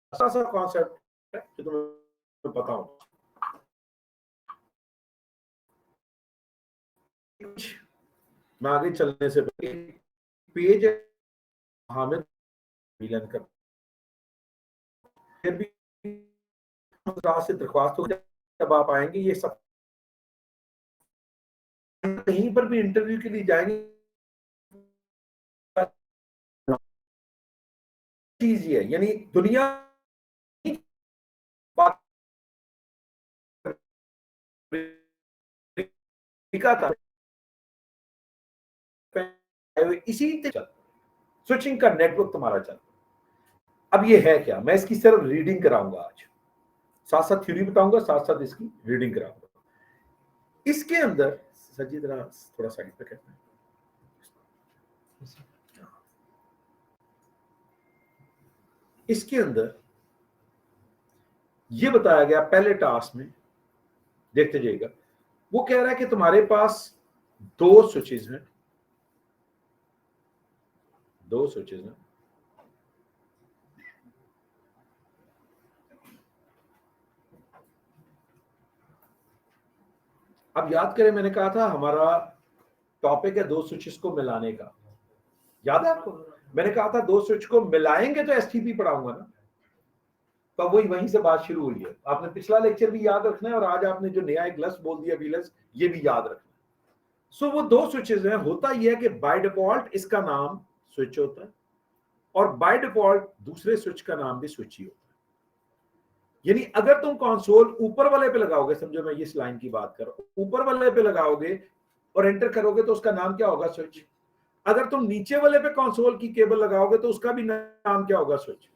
कॉन्सेप्ट है जो तुम्हें पता हो। मैं आगे चलने से पहले पेज हामिद मिलन कर, फिर भी से दरख्वास्त हो, जब आप आएंगे ये सब कहीं पर भी इंटरव्यू के लिए जाएंगे, चीज ये है, यानी दुनिया का इसी स्विचिंग का नेटवर्क तुम्हारा चल। अब ये है क्या, मैं इसकी सिर्फ रीडिंग कराऊंगा आज, साथ साथ थ्योरी बताऊंगा, साथ साथ इसकी रीडिंग कराऊंगा। इसके अंदर सजी जरा थोड़ा साइड पे करते हैं। इसके अंदर ये बताया गया पहले टास्क में, देखते जाइएगा। वो कह रहा है कि तुम्हारे पास दो स्विचेस हैं, दो स्विचेस हैं। अब याद करें, मैंने कहा था हमारा टॉपिक है दो स्विचेस को मिलाने का। याद है आपको? मैंने कहा था दो स्विच को मिलाएंगे तो एसटीपी पढ़ाऊंगा ना। तो वहीं से बात शुरू हुई है। आपने पिछला लेक्चर भी याद रखना है, और आज आपने जो नया एक लस बोल दिया वीलस, ये भी याद रखना है। सो वो दो स्विचेस हैं। होता यह है कि बाय डिफॉल्ट इसका नाम स्विच होता है, और बाय डिफॉल्ट दूसरे स्विच का नाम भी स्विच ही होता है। यानी अगर तुम कंसोल ऊपर वाले पे लगाओगे, समझो मैं इस लाइन की बात कर रहा हूं, ऊपर वाले पे लगाओगे और एंटर करोगे तो उसका नाम क्या होगा? स्विच। अगर तुम नीचे वाले पे कंसोल की केबल लगाओगे तो उसका भी नाम क्या होगा? स्विच।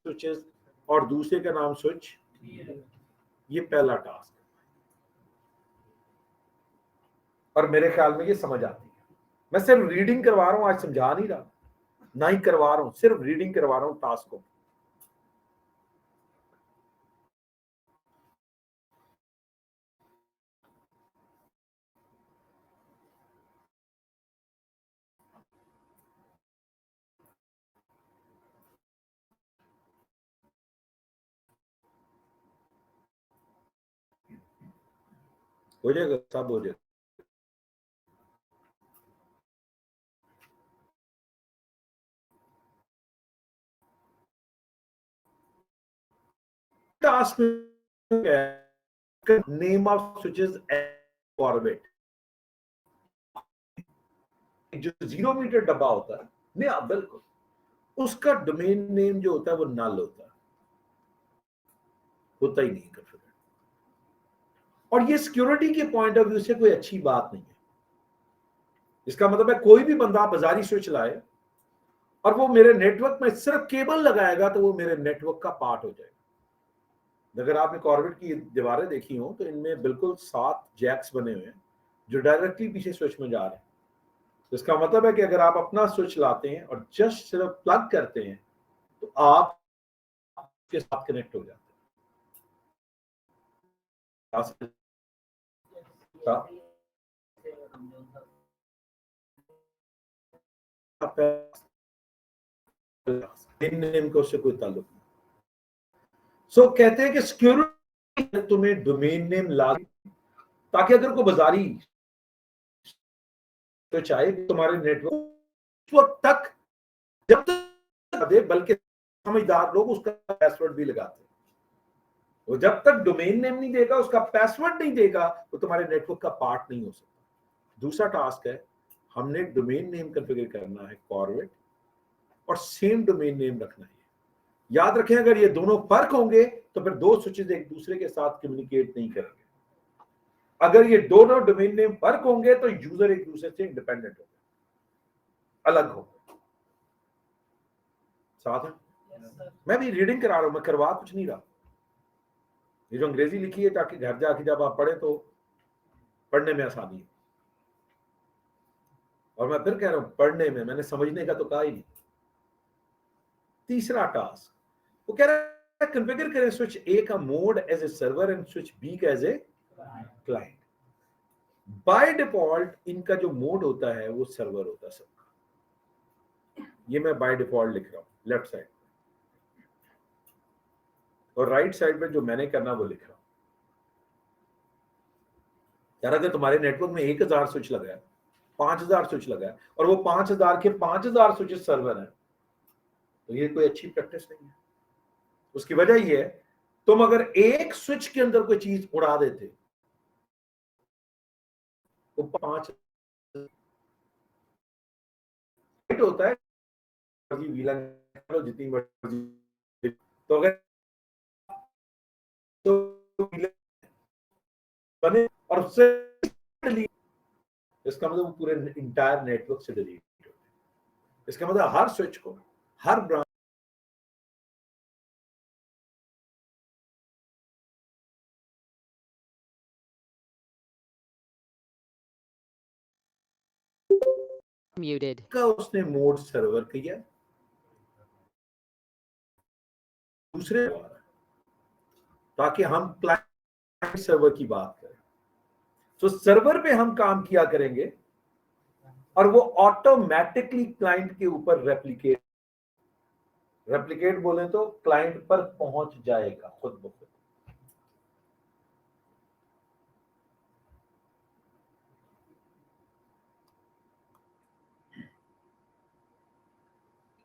स्विचेस और दूसरे का नाम स्विच, ये पहला टास्क। और मेरे ख्याल में ये समझ आती है। मैं सिर्फ रीडिंग करवा रहा हूं, आज समझा नहीं रहा, ना ही करवा रहा हूं, सिर्फ रीडिंग करवा रहा हूं टास्क को। हो जाएगा, सब हो जाएगा। Task name of switches forward, जो 0 मीटर डब्बा होता है, नहीं बिल्कुल, उसका डोमेन नेम जो होता है वो नल होता ही नहीं कभी। और ये सिक्योरिटी के पॉइंट ऑफ व्यू से कोई अच्छी बात नहीं है। इसका मतलब है कोई भी बंदा बाजारी स्विच लाए और वो मेरे नेटवर्क में सिर्फ केबल लगाएगा तो वो मेरे नेटवर्क का पार्ट हो जाएगा। अगर आपने कॉर्बेट की दीवारें देखी हो तो इनमें बिल्कुल 7 जैक्स बने हुए हैं जो डायरेक्टली पीछे स्विच में जा रहे हैं। तो इसका मतलब है कि अगर आप अपना स्विच लाते हैं और जस्ट सिर्फ प्लग करते हैं तो आप के साथ कनेक्ट हो जाते हैं। नेम को उससे कोई ताल्लुक नहीं। सो कहते हैं कि सिक्योरिटी तुम्हें डोमेन नेम ला, ताकि अगर कोई बाजारी तो चाहे तुम्हारे नेटवर्क वक्त तक, जब तक दे, बल्कि समझदार लोग उसका पासवर्ड भी लगाते हैं। वो जब तक डोमेन नेम नहीं देगा, उसका पासवर्ड नहीं देगा, वो तुम्हारे नेटवर्क का पार्ट नहीं हो सकता। दूसरा टास्क है, हमने डोमेन नेम कॉन्फ़िगर करना है फॉरवर्ड, और सेम डोमेन नेम रखना है। याद रखें, अगर ये दोनों फर्क होंगे तो फिर दो स्विचेस एक दूसरे के साथ कम्युनिकेट नहीं करेंगे। अगर ये दोनों डोमेन नेम फर्क होंगे तो यूजर एक दूसरे से इंडिपेंडेंट होंगे, अलग होंगे। साथ है? मैं भी रीडिंग करा रहा हूं, मैं करवा कुछ नहीं रहा। ये जो अंग्रेजी लिखी है ताकि घर जाके जब आप पढ़े तो पढ़ने में आसानी है। और मैं फिर कह रहा हूं, पढ़ने में, मैंने समझने का तो कहा ही नहीं। तीसरा टास्क वो कह रहा है कॉन्फ़िगर करें स्विच ए का mode as a server and switch B का as a client. By default इनका जो मोड होता है वो सर्वर होता है सबका। ये मैं बाय डिफॉल्ट लिख रहा हूं लेफ्ट साइड, और राइट साइड में जो मैंने करना वो लिख रहा हूं। यार अगर तुम्हारे नेटवर्क में 1000 स्विच लगा है, 5000 स्विच लगा है, और वो 5000 के 5000 स्विच सर्वर है, तो ये कोई अच्छी प्रैक्टिस नहीं है। उसकी वजह ये है, तुम अगर एक स्विच के अंदर कोई चीज उड़ा देते, वो 5 होता है, जितनी मर्जी, तो अगर तो बने और उससे इसका मतलब वो पूरे इंटायर नेटवर्क से डिलीट होते हैं। इसका मतलब हर स्विच को, हर ब्रांच Muted. का उसने मोड सर्वर किया, दूसरे ताकि हम क्लाइंट सर्वर की बात करें। तो सर्वर पे हम काम किया करेंगे और वो ऑटोमेटिकली क्लाइंट के ऊपर रेप्लिकेट बोले तो क्लाइंट पर पहुंच जाएगा खुद ब खुद।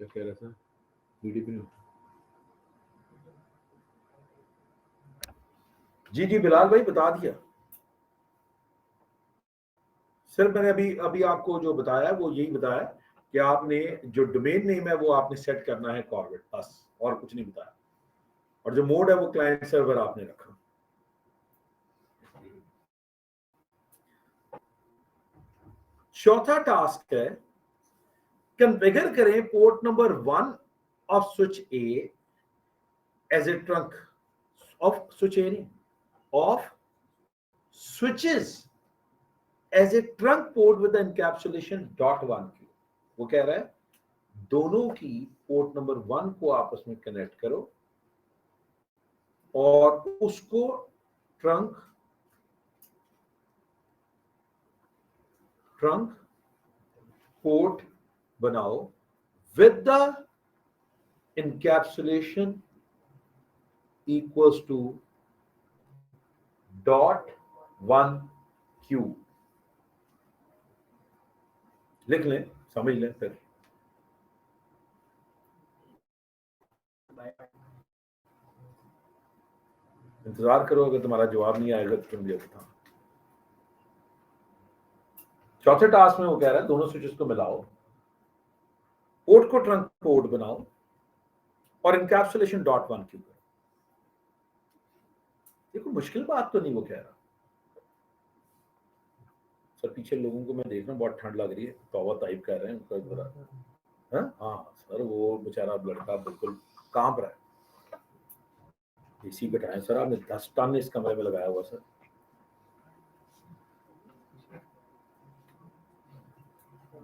क्या कह रहा था? बीडीपी जी बिलाल भाई बता दिया। सिर्फ मैंने अभी आपको जो बताया वो यही बताया कि आपने जो डोमेन नेम है वो आपने सेट करना है कॉर्बेट, बस और कुछ नहीं बताया। और जो मोड है वो क्लाइंट सर्वर आपने रखा। चौथा टास्क है कॉन्फ़िगर करें port number 1 of switch A as a trunk of switch A of switches as a trunk port with the encapsulation .1 की। वो कह रहा है दोनों की पोर्ट नंबर 1 को आपस में कनेक्ट करो और उसको ट्रंक पोर्ट बनाओ with the encapsulation equals to .1Q। लिख लें, समझ लें फिर। इंतजार करो, अगर तुम्हारा जवाब नहीं आएगा तो तुम मुझे बताओ। चौथे टास्क में वो कह रहा है दोनों स्विचेस को मिलाओ, पोर्ट को ट्रंक पोर्ट बनाओ और इनकैप्सुलेशन .1Q करो। देखो मुश्किल बात तो नहीं वो कह रहा। सर पीछे लोगों को मैं देख रहा हूँ बहुत ठंड लग रही है, तौबा टाइप कर रहे हैं उनका जरा। हाँ सर वो बेचारा लड़का बिल्कुल कांप रहा है। एसी बैठाएं सर, आपने 10 टन इस कमरे में लगाया हुआ सर।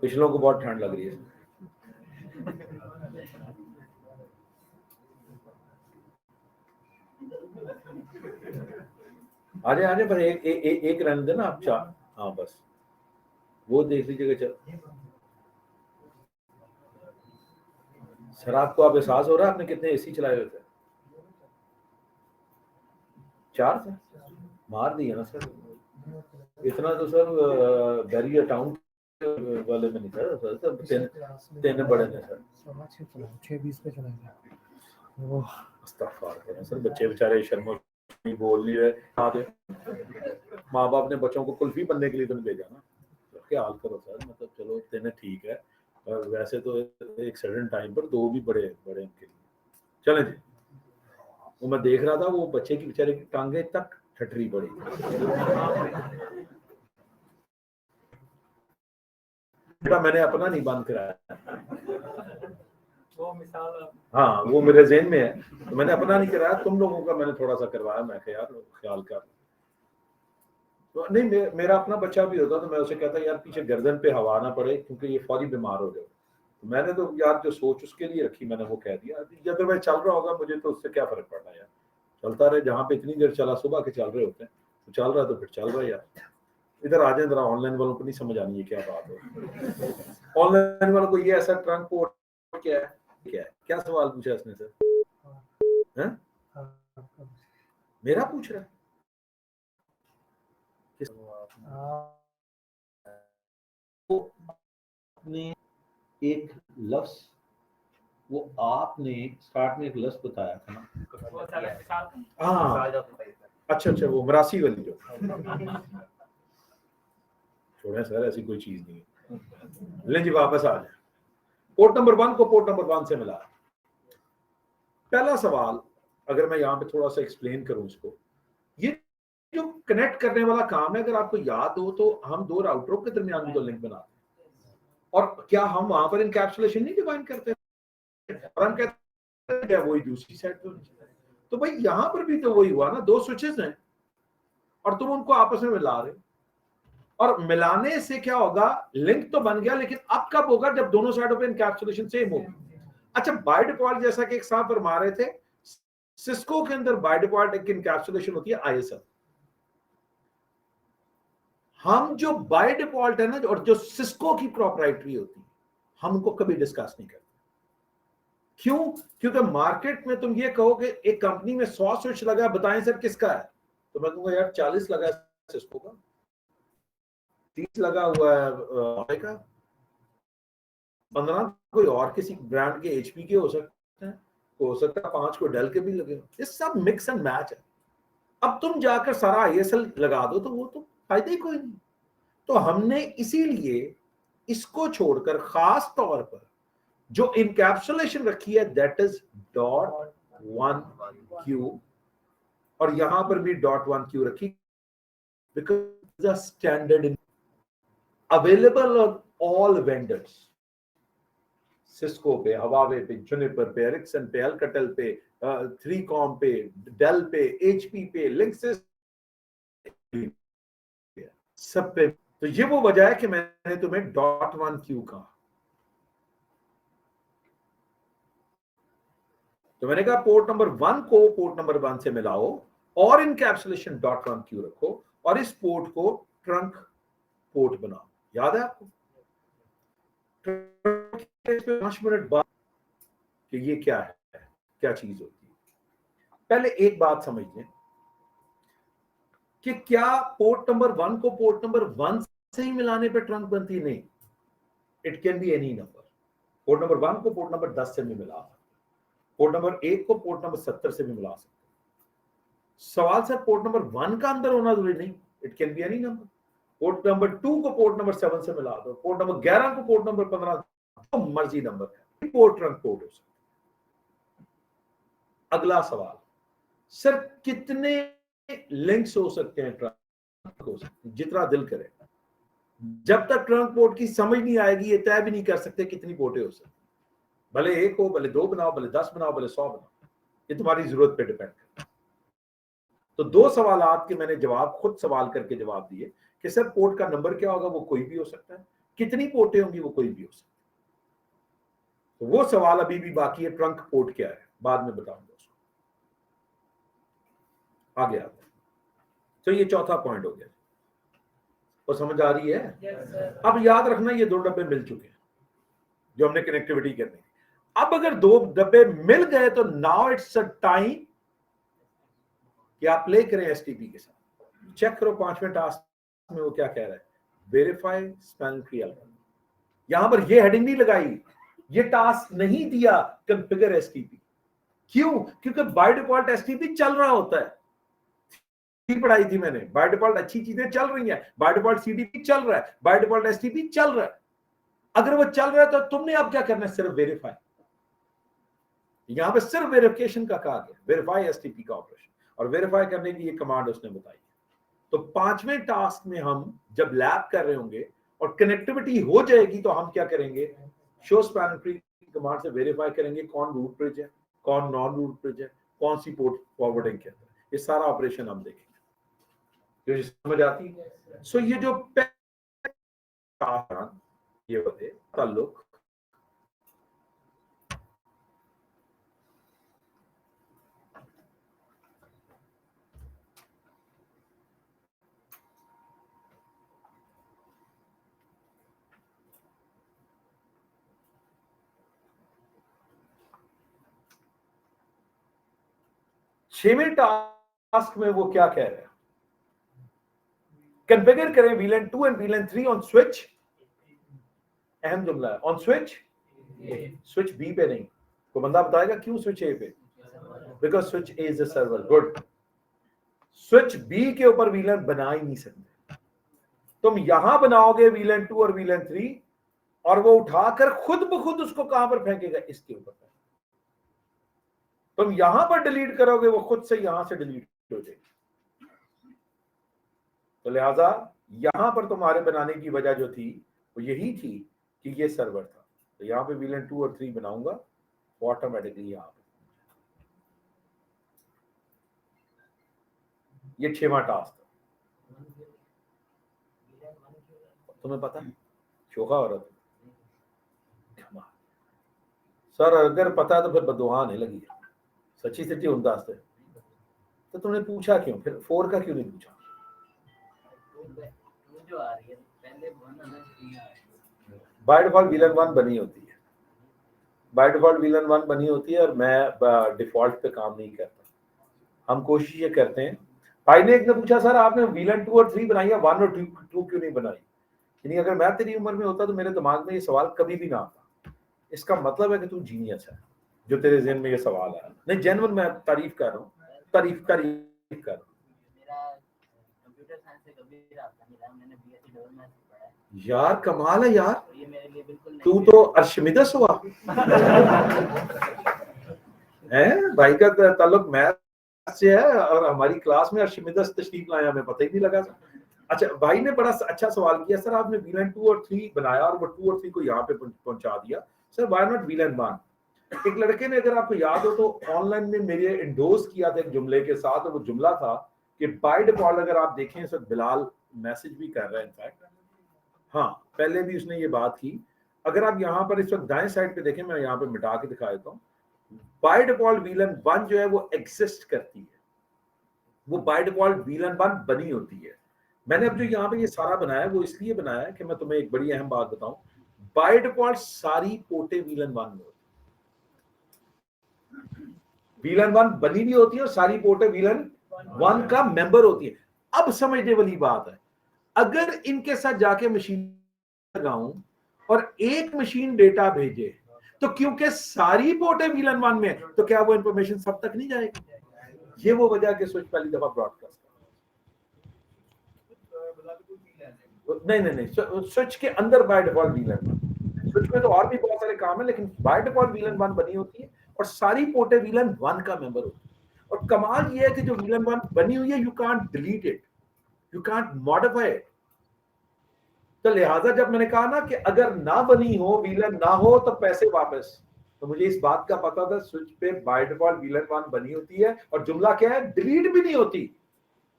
पिछलों को बहुत ठंड लग रही है। आजे पर एक रन देना आप चार। हाँ बस वो देख लीजिएगा। चल सर आपको आप एहसास हो रहा है आपने कितने एसी चलाए हुए थे? 4 थे, मार दिया ना सर। इतना तो सर बैरियर टाउन वाले में नहीं था सर, तीन बड़े ने सर। 6:20 पे चलाएंगे वो। इस्तगफार करें सर, बच्चे बेचारे शर्म नहीं बोल नहीं रहे। माँ बाप ने बच्चों को कुल्फी बनने के लिए तो नहीं भेजा ना, क्या हाल करो सर। मतलब चलो तेने ठीक है, और वैसे तो एक सडन टाइम पर दो भी बड़े बड़े उनके लिए। चले जी, वो मैं देख रहा था वो बच्चे की बेचारे की टांगे तक ठटरी पड़ी। बेटा मैंने अपना नहीं बंद कराया, वो मिसाल हाँ वो मेरे ज़हन में है, तो मैंने अपना नहीं कराया, तुम लोगों का मैंने थोड़ा सा करवाया। मैं यार ख्याल कर, तो नहीं मेरा अपना बच्चा भी होता तो मैं उसे कहता यार पीछे गर्दन पे हवा ना पड़े क्योंकि ये फौरी बीमार हो जाए। तो मैंने तो यार जो सोच उसके लिए रखी मैंने वो कह दिया। अगर मैं चल रहा होगा मुझे तो उससे क्या फर्क पड़ना यार, चलता रहे। जहाँ पे इतनी देर चला, सुबह के चल रहे होते हैं तो चल रहा है तो फिर चल रहा है यार। इधर आ जाए जरा, ऑनलाइन वालों को नहीं समझ आनी है क्या बात है। ऑनलाइन वालों को ये ऐसा ट्रंक पोर्ट क्या है, क्या सवाल पूछा इसने सर? हैं? मेरा पूछ रहा है आपने एक लफ्ज, वो आपने स्टार्ट में एक लफ्ज बताया था ना। हाँ अच्छा वो मरासी वाली जो छोड़े सर, ऐसी कोई चीज नहीं है। ले जी वापस आ जाए। पोर्ट नंबर 1 को पोर्ट नंबर 1 से मिला। पहला सवाल अगर मैं यहाँ पे थोड़ा सा एक्सप्लेन करूं इसको, ये जो कनेक्ट करने वाला काम है, अगर आपको याद हो तो हम दो राउटरों के दरमियान भी तो लिंक बनाते हैं, और क्या हम वहां पर इनकैप्सुलेशन नहीं डिफाइन करते, और हम कहते हैं वही दूसरी साइड पे होनी चाहिए। तो भाई यहां पर भी तो वही हुआ ना, दो स्विचेस हैं और तुम उनको आपस में मिला रहे हो, और मिलाने से क्या होगा, लिंक तो बन गया, लेकिन अब कब होगा, जब दोनों साइडों पे इनकैप्सुलेशन सेम होगी। अच्छा, बाय डिफॉल्ट जैसा कि एक साहब फरमा रहे थे, सिस्को के अंदर बाय डिफॉल्ट एक इनकैप्सुलेशन होती है आईएसएल। हम जो बाय डिफॉल्ट है ना, और जो सिस्को की प्रोप्राइटरी होती है, हम उनको कभी डिस्कस नहीं करते। क्यों? क्योंकि मार्केट में तुम ये कहो कि एक कंपनी में 100 स्विच लगा, बताएं सर किसका है, तो मैं कहूंगा यार 40 लगा है सिस्को का, 30 लगा हुआ है का, 15 कोई और किसी ब्रांड के एचपी के हो सकते हैं, हो सकता है 5 को डेल के भी लगे। ये सब मिक्स एंड मैच है। अब तुम जाकर सारा आईएसएल लगा दो तो वो तो फायदा ही कोई नहीं। तो हमने इसीलिए इसको छोड़कर खास तौर पर जो इनकैप्सुलेशन रखी है दैट इज .1q, और यहां पर भी .1q रखी, because the standard available on all vendors, Cisco पे, हवावे पे, जुनिपर पे, एरिक्सन पे, अल्कटेल पे, 3कॉम पे, डेल पे, एचपी पे, लिंक्सिस सब पे। तो ये वो वजह है कि मैंने तुम्हें .1q कहा। तो मैंने कहा पोर्ट नंबर 1 को पोर्ट नंबर 1 से मिलाओ और इनकैप्सुलेशन .1q रखो, और इस पोर्ट को ट्रंक पोर्ट बनाओ। याद है आपको 5 मिनट बाद कि ये क्या है, क्या चीज होती है। पहले एक बात समझ लें कि क्या पोर्ट नंबर 1 को पोर्ट नंबर 1 से ही मिलाने पे ट्रंक बनती? नहीं, it can be any number. Port number 1 को पोर्ट नंबर 10 से भी मिला सकते, पोर्ट नंबर 1 को पोर्ट नंबर 70 से भी मिला सकते। सवाल सर पोर्ट नंबर 1 का अंदर होना जरूरी नहीं, it can be any number. Port number 2 को पोर्ट नंबर 7 से मिला दो, पोर्ट नंबर 11 को पोर्ट नंबर 15, तो मर्जी नंबर है, पोर्ट ट्रंक पोर्ट हो सकता। अगला सवाल, सर कितने लिंक्स हो सकते हैं ट्रंक हो सकते हैं? जितना दिल करे। जब तक ट्रंक पोर्ट की समझ नहीं आएगी ये तय भी नहीं कर सकते कितनी पोर्टें हो सकती, भले 1 हो, भले 2 बनाओ, भले 10 बनाओ, भले 100 बनाओ, ये तुम्हारी जरूरत पे डिपेंड करता है। तो दो सवालात के मैंने जवाब खुद सवाल करके जवाब दिए कि सर पोर्ट का नंबर क्या होगा, वो कोई भी हो सकता है, कितनी पोर्टें होंगी, वो कोई भी हो सकता है। तो वो सवाल अभी भी बाकी है, ट्रंक पोर्ट क्या है, बाद में बताऊंगा उसको। आगे आते हैं। तो ये चौथा पॉइंट हो गया, वो समझ आ रही है? अब याद रखना ये 2 डब्बे मिल चुके हैं जो हमने कनेक्टिविटी करनी। अब अगर 2 डब्बे मिल गए तो नाउ इट्स अ टाइम कि आप प्ले करें एसटीपी के साथ। चेक करो 5वें टास्क में वो क्या कह रहा है, वेरीफाई स्पेलिंग ट्री एल्गोरिथम। यहां पर ये हेडिंग नहीं लगाई, ये टास्क नहीं दिया कॉन्फ़िगर एसटीपी। क्यों? क्योंकि बाय डिफॉल्ट एसटीपी चल रहा होता है। पढ़ाई थी मैंने, बाय डिफॉल्ट अच्छी चीजें चल रही हैं, बाय डिफॉल्ट सीडीपी चल रहा है, बाय डिफॉल्ट एसटीपी चल रहा है। अगर वो चल रहा है तो तुमने अब क्या करना है, सिर्फ वेरीफाई। यहां पे सिर्फ वेरिफिकेशन का कहा गया, वेरीफाई एसटीपी का ऑपरेशन, और वेरीफाई करने की ये कमांड उसने बताई। तो 5वें टास्क में हम जब लैब कर रहे होंगे और कनेक्टिविटी हो जाएगी तो हम क्या करेंगे, शो स्पैनिंग ट्री कमांड से वेरीफाई करेंगे कौन रूट ब्रिज है, कौन नॉन रूट ब्रिज है, कौन सी पोर्ट फॉरवर्डिंग के अंदर, ये सारा ऑपरेशन हम देखेंगे। जो समझ आती है? सो ये जो ये बते ताल्लुक छवें टास्क में वो क्या कह रहे हैं, कॉन्फ़िगर करें VLAN 2 and VLAN 3 on switch, अहम जुमला है, ऑन स्विच स्विच बी पे नहीं। तो बंदा बताएगा क्यों स्विच ए पे, because switch A is a server. Good, switch B के ऊपर VLAN बना ही नहीं सकते। तुम यहां बनाओगे VLAN 2 और VLAN 3 और वो उठाकर खुद ब खुद उसको कहां पर फेंकेगा, इसके ऊपर। तुम यहां पर डिलीट करोगे वो खुद से यहां से डिलीट हो जाएगी। तो लिहाजा यहां पर तुम्हारे बनाने की वजह जो थी वो यही थी कि ये सर्वर था। तो यहाँ पे VLAN 2 और 3 बनाऊंगा तो ऑटोमेटिकली यहाँ पे ये 6वां टास्क था। तुम्हें पता है शोका औरत सर अगर पता है तो फिर बददुआ आने लगी है सच्ची सच्ची उनदास है। तो तुमने पूछा क्यों फिर 4 का क्यों नहीं पूछा? बाय डिफॉल्ट VLAN 1 बनी होती है, बाय डिफॉल्ट VLAN 1 बनी होती है और मैं डिफॉल्ट पे काम नहीं करता। हम कोशिश ये करते हैं। भाई ने एक ने पूछा सर आपने VLAN 2 और 3 बनाई है 1 और 2 क्यों नहीं बनाई? यानी अगर मैं तेरी उम्र में होता तो मेरे दिमाग में ये सवाल कभी भी ना आता। इसका मतलब है कि तू जीनियस है जो तेरे ज़हन में ये सवाल आया। नहीं जेन्युइन मैं तारीफ कर रहा हूँ, तारीफ कर रहा हूँ। यार कमाल है यार, तू तो अर्शमिदस हुआ है। भाई का ताल्लुक मैथ से है और हमारी क्लास में अर्शमिदस तशरीफ लाया, हमें पता ही नहीं लगा। अच्छा भाई ने बड़ा अच्छा सवाल किया सर आपने VLAN 2 और 3 बनाया और वो 2 और 3 को यहाँ पे पहुंचा दिया, सर व्हाई नॉट VLAN 1? एक लड़के ने अगर आपको याद हो तो ऑनलाइन में मेरे इंडोर्स किया था एक जुमले के साथ, और वो जुमला था कि बाय डिफॉल्ट अगर आप देखें इस वक्त बिलाल मैसेज भी कर रहा है इनफैक्ट, हाँ पहले भी उसने ये बात की। अगर आप यहाँ पर इस वक्त दाएं साइड पे देखें, मैं यहाँ पे मिटा के दिखा देता हूँ, बाय डिफॉल्ट VLAN 1 जो है वो एग्जिस्ट करती है, वो बाय डिफॉल्ट VLAN 1 बनी होती है। मैंने अब जो यहाँ पे ये सारा बनाया वो इसलिए बनाया है कि मैं तुम्हें एक बड़ी अहम बात बताऊं, बाय डिफॉल्ट सारी पोर्टें VLAN 1 में होती है। VLAN 1 बनी भी होती है और सारी पोर्टें VLAN 1 का मेंबर होती है। अब समझने वाली बात है, अगर इनके साथ जाके मशीन लगाऊं और एक मशीन डेटा भेजे तो क्योंकि सारी पोर्टें VLAN 1 में है तो क्या वो इंफॉर्मेशन सब तक नहीं जाएगी? ये वो वजह के स्विच पहली दफा ब्रॉडकास्ट नहीं स्विच के अंदर बाय डिफॉल्ट VLAN 1, स्विच में तो और भी बहुत सारे काम है लेकिन बाय डिफॉल्ट VLAN 1 बनी होती है और सारी पोर्टें VLAN 1 का मेंबर होती है। और कमाल ये है कि जो VLAN 1 बनी हुई है you can't delete it, you can't modify it. तो लिहाजा जब मैंने कहा ना कि अगर ना बनी हो VLAN ना हो तो पैसे वापस, तो मुझे इस बात का पता था स्विच पे बाय डिफॉल्ट VLAN 1 बनी होती है और जुमला क्या है, डिलीट भी नहीं होती।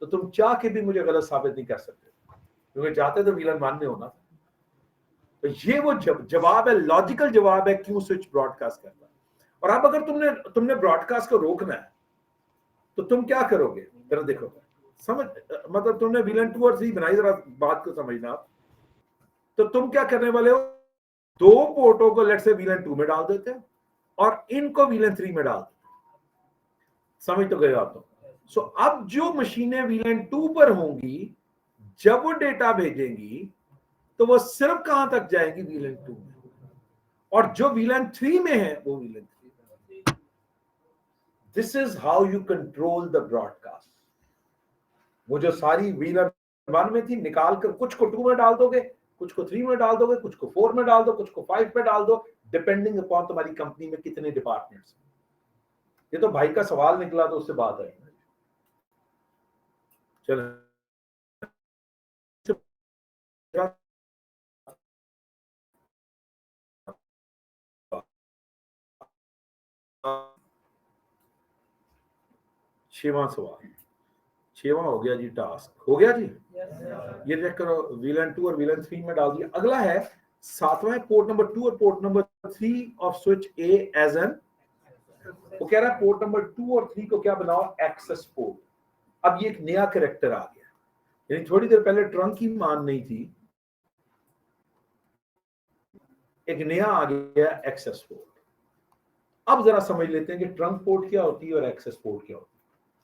तो तुम चाह के भी मुझे गलत साबित नहीं कर सकते क्योंकि चाहते तो VLAN 1 में होना। तो ये वो जवाब है, लॉजिकल जवाब है क्यों स्विच ब्रॉडकास्ट करता है। और अब अगर तुमने ब्रॉडकास्ट को रोकना है तो तुम क्या करोगे, जरा देखो समझ, मतलब तुमने VLAN 2 और 3 बनाई, जरा बात को समझना आप। तो तुम क्या करने वाले हो, दो पोर्टों को लेट से VLAN 2 में डाल देते हैं और इनको VLAN 3 में डाल देते हैं। समझ तो गए आप तो। सो अब जो मशीनें VLAN 2 पर होंगी जब वो डेटा भेजेंगी तो वो सिर्फ कहां तक जाएंगी, VLAN 2 में, और जो VLAN 3 में है वो VLAN 3 में। This is how you control the broadcast. वो जो सारी VLAN 1 में थी निकाल कर कुछ को 2 में डाल दोगे, कुछ को 3 में डाल दोगे, कुछ को 4 में डाल दो, कुछ को 5 पे डाल दो, डिपेंडिंग अपॉन तुम्हारी कंपनी में कितने डिपार्टमेंट्स। ये तो भाई का सवाल निकला तो उससे बात है। चलो 6वां सवाल, 6वां हो गया जी, टास्क हो गया जी। ये चेक करो, VLAN 2 और VLAN 3 में डाल दिया। अगला है 7वां, पोर्ट नंबर 2 और port number 3 of switch A as an, वो कह रहा है पोर्ट नंबर 2 और 3 को क्या बनाओ, एक्सेस पोर्ट। अब ये एक नया कैरेक्टर आ गया, यानी थोड़ी देर पहले ट्रंक की मान नहीं थी, एक नया आ गया एक्सेस पोर्ट। अब जरा समझ लेते हैं कि ट्रंक पोर्ट क्या होती है और एक्सेस पोर्ट क्या होती है।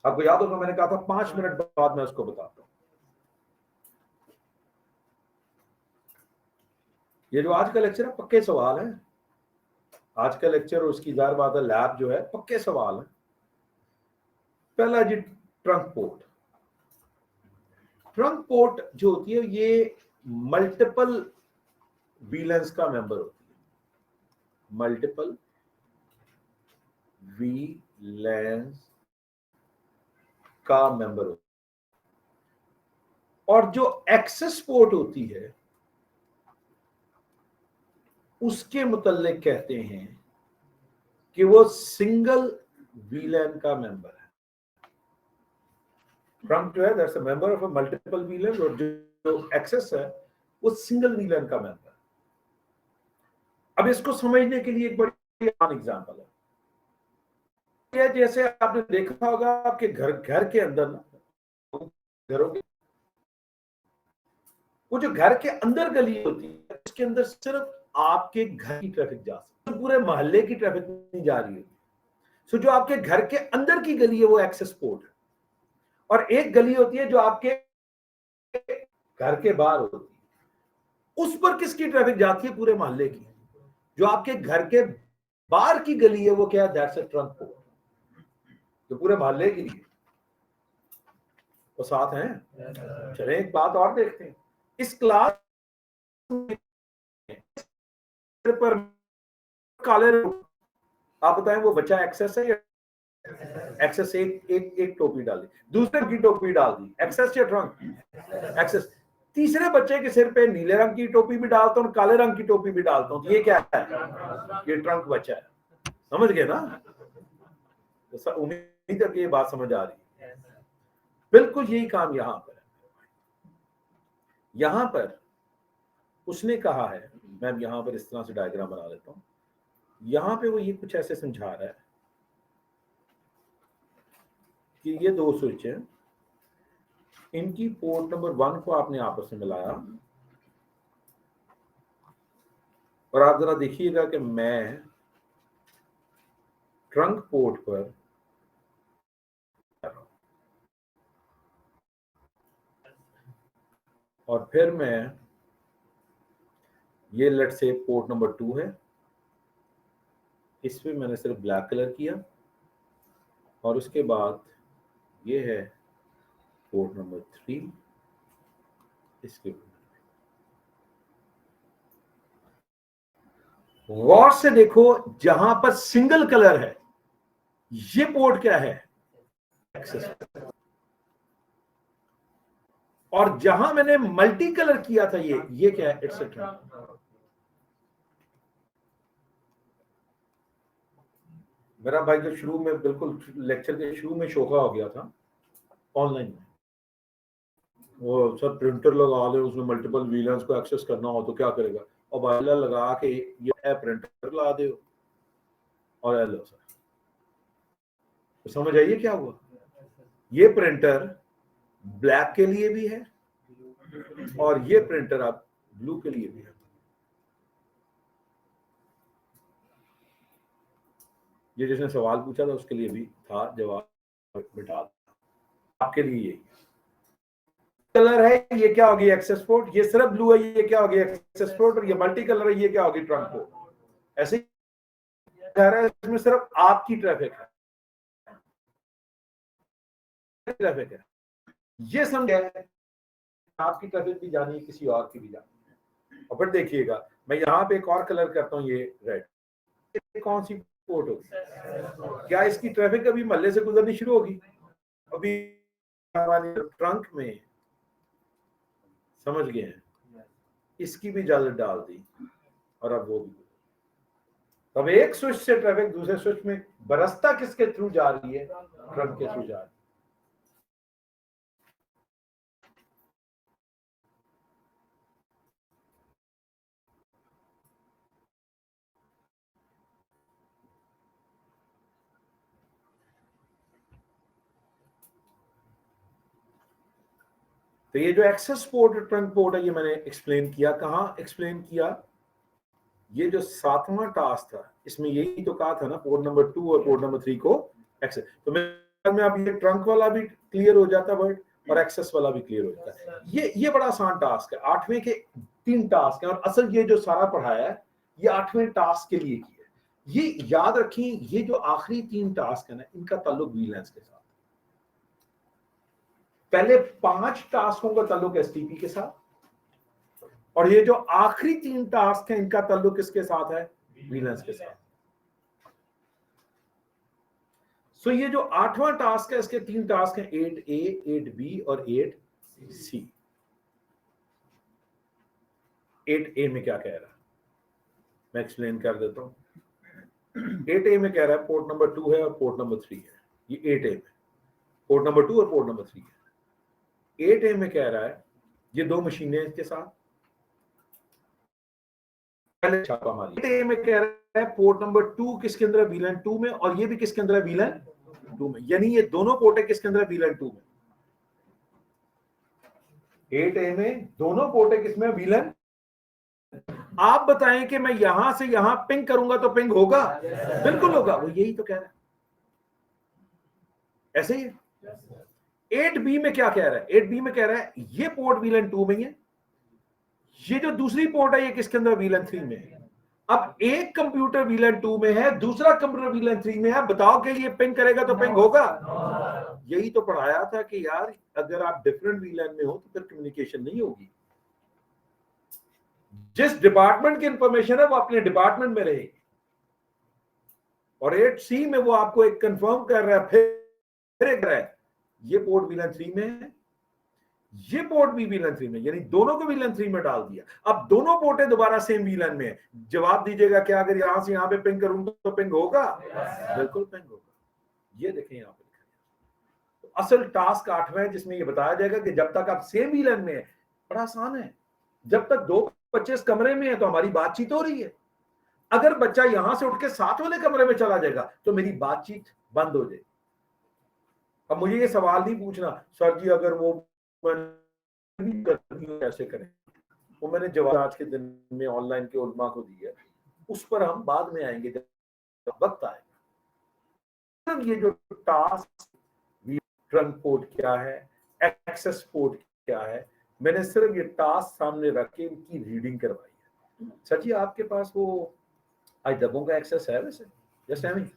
आपको याद होगा मैंने कहा था 5 मिनट बाद मैं उसको बताता हूं। ये जो आज का लेक्चर है पक्के सवाल है, आज का लेक्चर और उसकी जाहिर बात है लैब जो है पक्के सवाल है। पहला जी ट्रंक पोर्ट। ट्रंक पोर्ट जो होती है ये मल्टीपल VLANs का मेंबर होती है, मल्टीपल VLANs का मेंबर होती है। और जो एक्सेस पोर्ट होती है उसके मुतल्लिक कहते हैं कि वो सिंगल वीलैन का मेंबर है। ट्रंक जो है that's a member of a multiple वीलैन, और जो एक्सेस है वो सिंगल वीलैन का मेंबर है। अब इसको समझने के लिए एक बड़ी आसान एग्जांपल है। जैसे आपने देखा होगा आपके घर के अंदर ना, घरों के वो जो घर के अंदर गली होती है उसके अंदर सिर्फ आपके घर की ट्रैफिक जा सकती है, पूरे मोहल्ले की ट्रैफिक नहीं जा रही है। सो जो आपके घर के अंदर की गली है वो एक्सेस पोर्ट है, और एक गली होती है जो आपके घर के बाहर होती है, उस पर किसकी ट्रैफिक जाती है? पूरे मोहल्ले की। जो आपके घर के बाहर की गली है वो क्या है? दैट्स अ ट्रंक पोर्ट, जो पूरे मोहल्ले की लिए। तो साथ हैं? चले एक बात और देखते हैं। इस क्लास पर काले, आप बताएं वो बच्चा एक्सेस है या एक्सेस? एक टोपी डाली, दूसरे की टोपी डाल दी, एक्सेस या ट्रंक? एक्सेस। तीसरे बच्चे के सिर पे नीले रंग की टोपी भी डालता हूँ, काले रंग की टोपी भी डालता हूँ, तो ये क्या है? ये ट्रंक बच्चा है। समझ गए ना? तो उम्मीद है कि ये बात समझ आ रही है। बिल्कुल यही काम यहां पर है। यहां पर उसने कहा है, मैं यहां पर इस तरह से डायग्राम बना लेता हूं। यहां पे वो ये कुछ ऐसे समझा रहा है कि ये दो स्विच हैं, इनकी पोर्ट नंबर 1 को आपने आपस में मिलाया, और आप जरा देखिएगा कि मैं ट्रंक पोर्ट पर और फिर मैं ये लेट से पोर्ट नंबर 2 है, इस पे मैंने सिर्फ ब्लैक कलर किया, और उसके बाद ये है पोर्ट नंबर 3, इसके गौर से देखो, जहां पर सिंगल कलर है ये पोर्ट क्या है? एक्सेस। और जहां मैंने मल्टी कलर किया था ये क्या है? It's a trunk. मेरा भाई जो शुरू में बिल्कुल लेक्चर के शुरू में शोखा हो गया था ऑनलाइन में, वो सब प्रिंटर लगा ले, उसमें मल्टीपल वीलेंस को एक्सेस करना हो तो क्या करेगा? और भाई लगा के ये प्रिंटर ला दो और लो सर। तो समझ आइए क्या हुआ? ये प्रिंटर ब्लैक के लिए भी है और ये प्रिंटर अब ब्लू के लिए भी है। ये जिसने सवाल पूछा था उसके लिए भी था जवाब, बिठा आपके लिए यही कलर है, ये क्या होगी? Access port. ये सिर्फ ब्लू है, ये क्या होगी? Access port. और ये मल्टी कलर है, ये क्या होगी? Trunk port. ऐसे ही कह रहा है इसमें सिर्फ आपकी ट्रैफिक है, ट्रैफिक है। ये समझे आपकी ट्रैफिक भी जानी है, किसी और की भी जानी है। और फिर देखिएगा मैं यहाँ पे एक और कलर करता हूँ, ये रेड। कौन सी पोर्ट होगी? क्या इसकी ट्रैफिक अभी महल्ले से गुजरनी शुरू होगी? अभी हमारी ट्रंक में, समझ गए हैं, इसकी भी इजाजत डाल दी, और अब वो भी। अब एक स्विच से ट्रैफिक दूसरे स्विच में बरसता किसके थ्रू जा रही है? ट्रंक के थ्रू जा रही है। तो ये जो एक्सेस पोर्ट ट्रंक पोर्ट है, ये मैंने एक्सप्लेन किया। कहाँ एक्सप्लेन किया? ये जो 7वां टास्क था इसमें यही तो कहा था ना, पोर्ट नंबर 2 और पोर्ट नंबर 3 को एक्सेस। तो मैं अब ये ट्रंक वाला भी क्लियर हो जाता वर्ड, और एक्सेस वाला भी क्लियर हो जाता है। ये बड़ा आसान टास्क है। 8वें के 3 टास्क है, और असल ये जो सारा पढ़ाया है ये 8वें टास्क के लिए किया है। ये याद रखें, ये जो आखिरी 3 टास्क है ना, इनका ताल्लुक वीलेंस के साथ। पहले 5 टास्कों का ताल्लुक एसटीपी के साथ, और ये जो आखिरी 3 टास्क हैं इनका ताल्लुक किसके साथ है? वीलेंस के साथ। सो ये जो 8वां टास्क है, इसके 3 टास्क हैं, 8A, 8B और 8C। 8A में क्या कह रहा है मैं एक्सप्लेन कर देता हूँ। 8A में कह रहा है पोर्ट नंबर 2 है और पोर्ट नंबर 3 है। ये 8A में पोर्ट नंबर 2 और पोर्ट नंबर 3 है। 8A में कह रहा है ये दो मशीनें इसके साथ, पहले छापा मारी। 8A में कह रहा है पोर्ट नंबर 2 किसके अंदर है, VLAN 2 में, और ये भी किसके अंदर है, VLAN 2 में। यानी ये दोनों पोर्ट है किसके अंदर है, VLAN 2 में। 8A में दोनों पोर्ट है किसमें, VLAN। आप बताएं कि मैं यहां से यहां पिंग करूंगा तो पिंग होगा? बिल्कुल होगा। वो यही तो कह रहा है, ऐसे ही है। 8B में क्या कह रहा है, 8B में कह रहा है ये पोर्ट VLAN 2 में है, ये जो दूसरी पोर्ट है ये किसके अंदर, VLAN 3 में है। अब एक कंप्यूटर VLAN 2 में है, दूसरा कंप्यूटर VLAN 3 में है, बताओ कि ये पिंग करेगा तो पिंग होगा? यही तो पढ़ाया था कि यार अगर आप डिफरेंट VLAN में हो तो फिर कम्युनिकेशन नहीं होगी। जिस डिपार्टमेंट की इंफॉर्मेशन है वो अपने डिपार्टमेंट में रहेगी। और 8C में वो आपको एक कंफर्म कर रहा है, फिर एक रहा है ये पोर्ट VLAN 3 में है, ये पोर्ट भी VLAN 3 में, यानी दोनों को VLAN 3 में डाल दिया। अब दोनों पोर्टें दोबारा सेम VLAN में है। जवाब दीजिएगा क्या अगर यहां से यहां पे पिंग करूंगा तो पिंग होगा? बिल्कुल पिंग होगा। ये देखें यहां पे तो असल टास्क 8वां है जिसमें ये बताया जाएगा कि जब तक आप सेम VLAN में है, बड़ा आसान है। जब तक दो बच्चे इस कमरे में है तो हमारी बातचीत हो रही है। अगर बच्चा यहां से उठ के साथ वाले कमरे में चला जाएगा तो मेरी बातचीत बंद हो जाएगी। अब मुझे ये सवाल नहीं पूछना सर जी अगर वो कैसे करें, वो मैंने जवाब आज के दिन में ऑनलाइन के उलमा को दी है, उस पर हम बाद में आएंगे जब वक्त आएगा। ये जो टास्क ट्रंक पोर्ट क्या है, एक्सेस पोर्ट क्या है, मैंने सिर्फ ये टास्क सामने रख के इनकी रीडिंग करवाई है। सर जी आपके पास वो आईडबों का एक्सेस है वैसे? जैसे हमें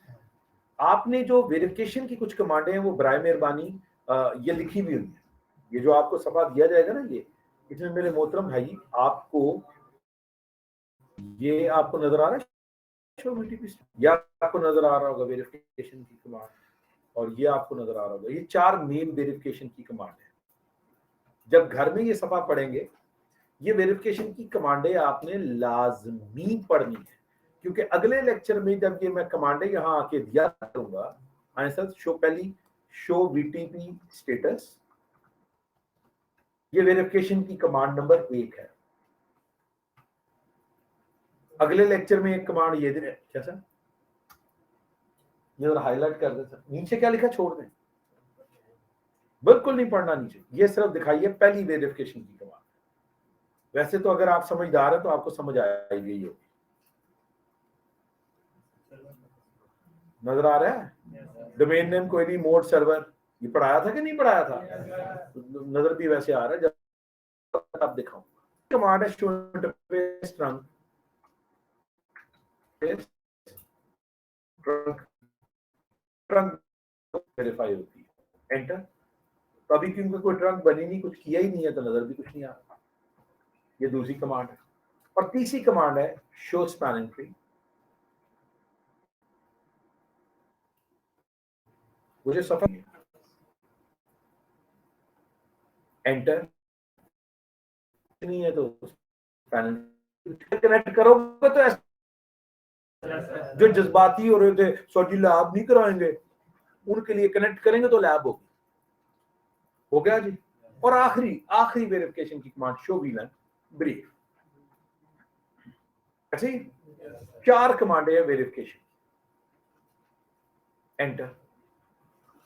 आपने जो वेरिफिकेशन की कुछ कमांडें हैं वो बराए मेहरबानी ये लिखी हुई है। ये जो आपको सफा दिया जाएगा ना, ये इसमें मेरे मोहतरम भाई आपको ये आपको नजर आ रहा है, या आपको नजर आ रहा होगा वेरिफिकेशन की कमांड, और ये आपको नजर आ रहा होगा, ये 4 मेन वेरिफिकेशन की कमांड है। जब घर में ये सफा पढ़ेंगे, ये वेरिफिकेशन की कमांडें आपने लाजमी पढ़नी है, क्योंकि अगले लेक्चर में जब ये मैं कमांडें यहां आके दिया करूंगा, आंसर शो, पहली शो VTP स्टेटस, ये वेरिफिकेशन की कमांड नंबर 1 है। अगले लेक्चर में एक कमांड ये दे, कैसा ये हाईलाइट कर देता, नीचे क्या लिखा छोड़ दें, बिल्कुल नहीं पढ़ना नीचे, ये सिर्फ दिखाइए पहली वेरिफिकेशन की कमांड। वैसे तो अगर आप समझदार हैं तो आपको समझ आएगी ये होगी। नजर आ रहा है? डोमेन नेम कोई भी मोड सर्वर, ये पढ़ाया था कि नहीं पढ़ाया था? नजर भी वैसे आ रहा है जब आप दिखाऊंगा। कमांड है show interface trunk, trunk verify होती है, एंटर। तो अभी क्योंकि कोई ट्रंक बनी नहीं, कुछ किया ही नहीं है, तो नजर भी कुछ नहीं आ रहा। ये दूसरी कमांड है। और तीसरी कमांड है शो स्पैनिंग ट्री, मुझे सफर एंटर नहीं है तो कनेक्ट करोगे तो ऐसा जो जज्बाती हो रहे थे सर जी लैब नहीं कराएंगे, उनके लिए कनेक्ट करेंगे तो लैब होगी। हो गया जी। और आखिरी वेरिफिकेशन की कमांड शो VLAN ब्रीफ। ऐसे 4 कमांडें हैं वेरिफिकेशन, एंटर।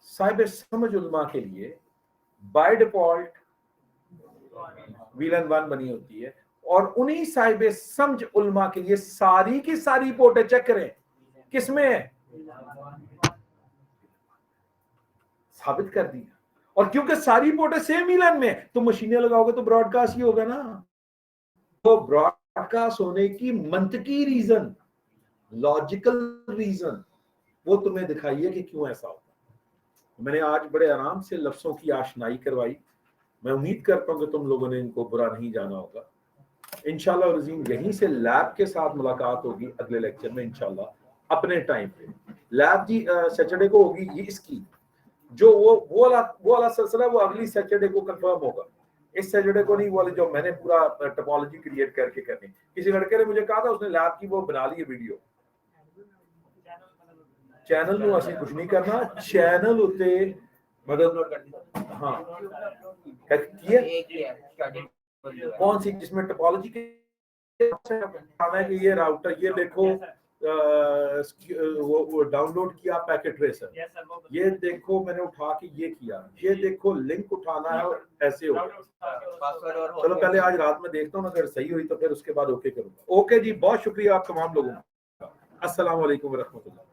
साहिब समझ उलमा के लिए बाय डिफॉल्ट VLAN 1 बनी होती है, और उन्हीं साहिब समझ उलमा के लिए सारी की सारी पोर्टें चेक करें किसमें है, साबित कर दिया। और क्योंकि सारी पोर्टें सेम VLAN में, तो मशीनें लगाओगे तो ब्रॉडकास्ट ही होगा ना। तो ब्रॉडकास्ट होने की मंतकी रीजन, लॉजिकल रीजन, वो तुम्हें दिखाइए कि क्यों ऐसा होता। मैंने आज बड़े आराम से लफ्जों की आशनाई करवाई। मैं उम्मीद करता हूं कि तुम लोगों ने इनको बुरा नहीं जाना होगा। इंशाल्लाह रज़ीम यहीं से लैब के साथ मुलाकात होगी अगले लेक्चर में इंशाल्लाह अपने टाइम पे। लैब जी सैटरडे को होगी, ये इसकी जो वो वाला सिलसिला वो अगली सैटरडे को कंफर्म होगा। इस सैटरडे को नहीं, वाले जो मैंने पूरा टोपोलॉजी क्रिएट करके करनी। किसी लड़के ने मुझे कहा था उसने लैब की वो बना ली है वीडियो। चैनल ਨੂੰ ਅਸੀਂ ਕੁਝ ਨਹੀਂ ਕਰਨਾ, ਚੈਨਲ ਉੱਤੇ मतलब हाँ कौन सी जिसमें टोपोलॉजी के है कि ये राउटर, ये देखो वो डाउनलोड किया पैकेट ट्रेसर, ये देखो मैंने उठा के ये किया, ये देखो लिंक उठाना है और ऐसे हो। चलो पहले आज रात में देखता हूँ, अगर सही हुई तो फिर उसके बाद ओके करूंगा। ओके जी, बहुत शुक्रिया आप तमाम लोगों का। अस्सलाम वालेकुम व रहमतुल्लाह।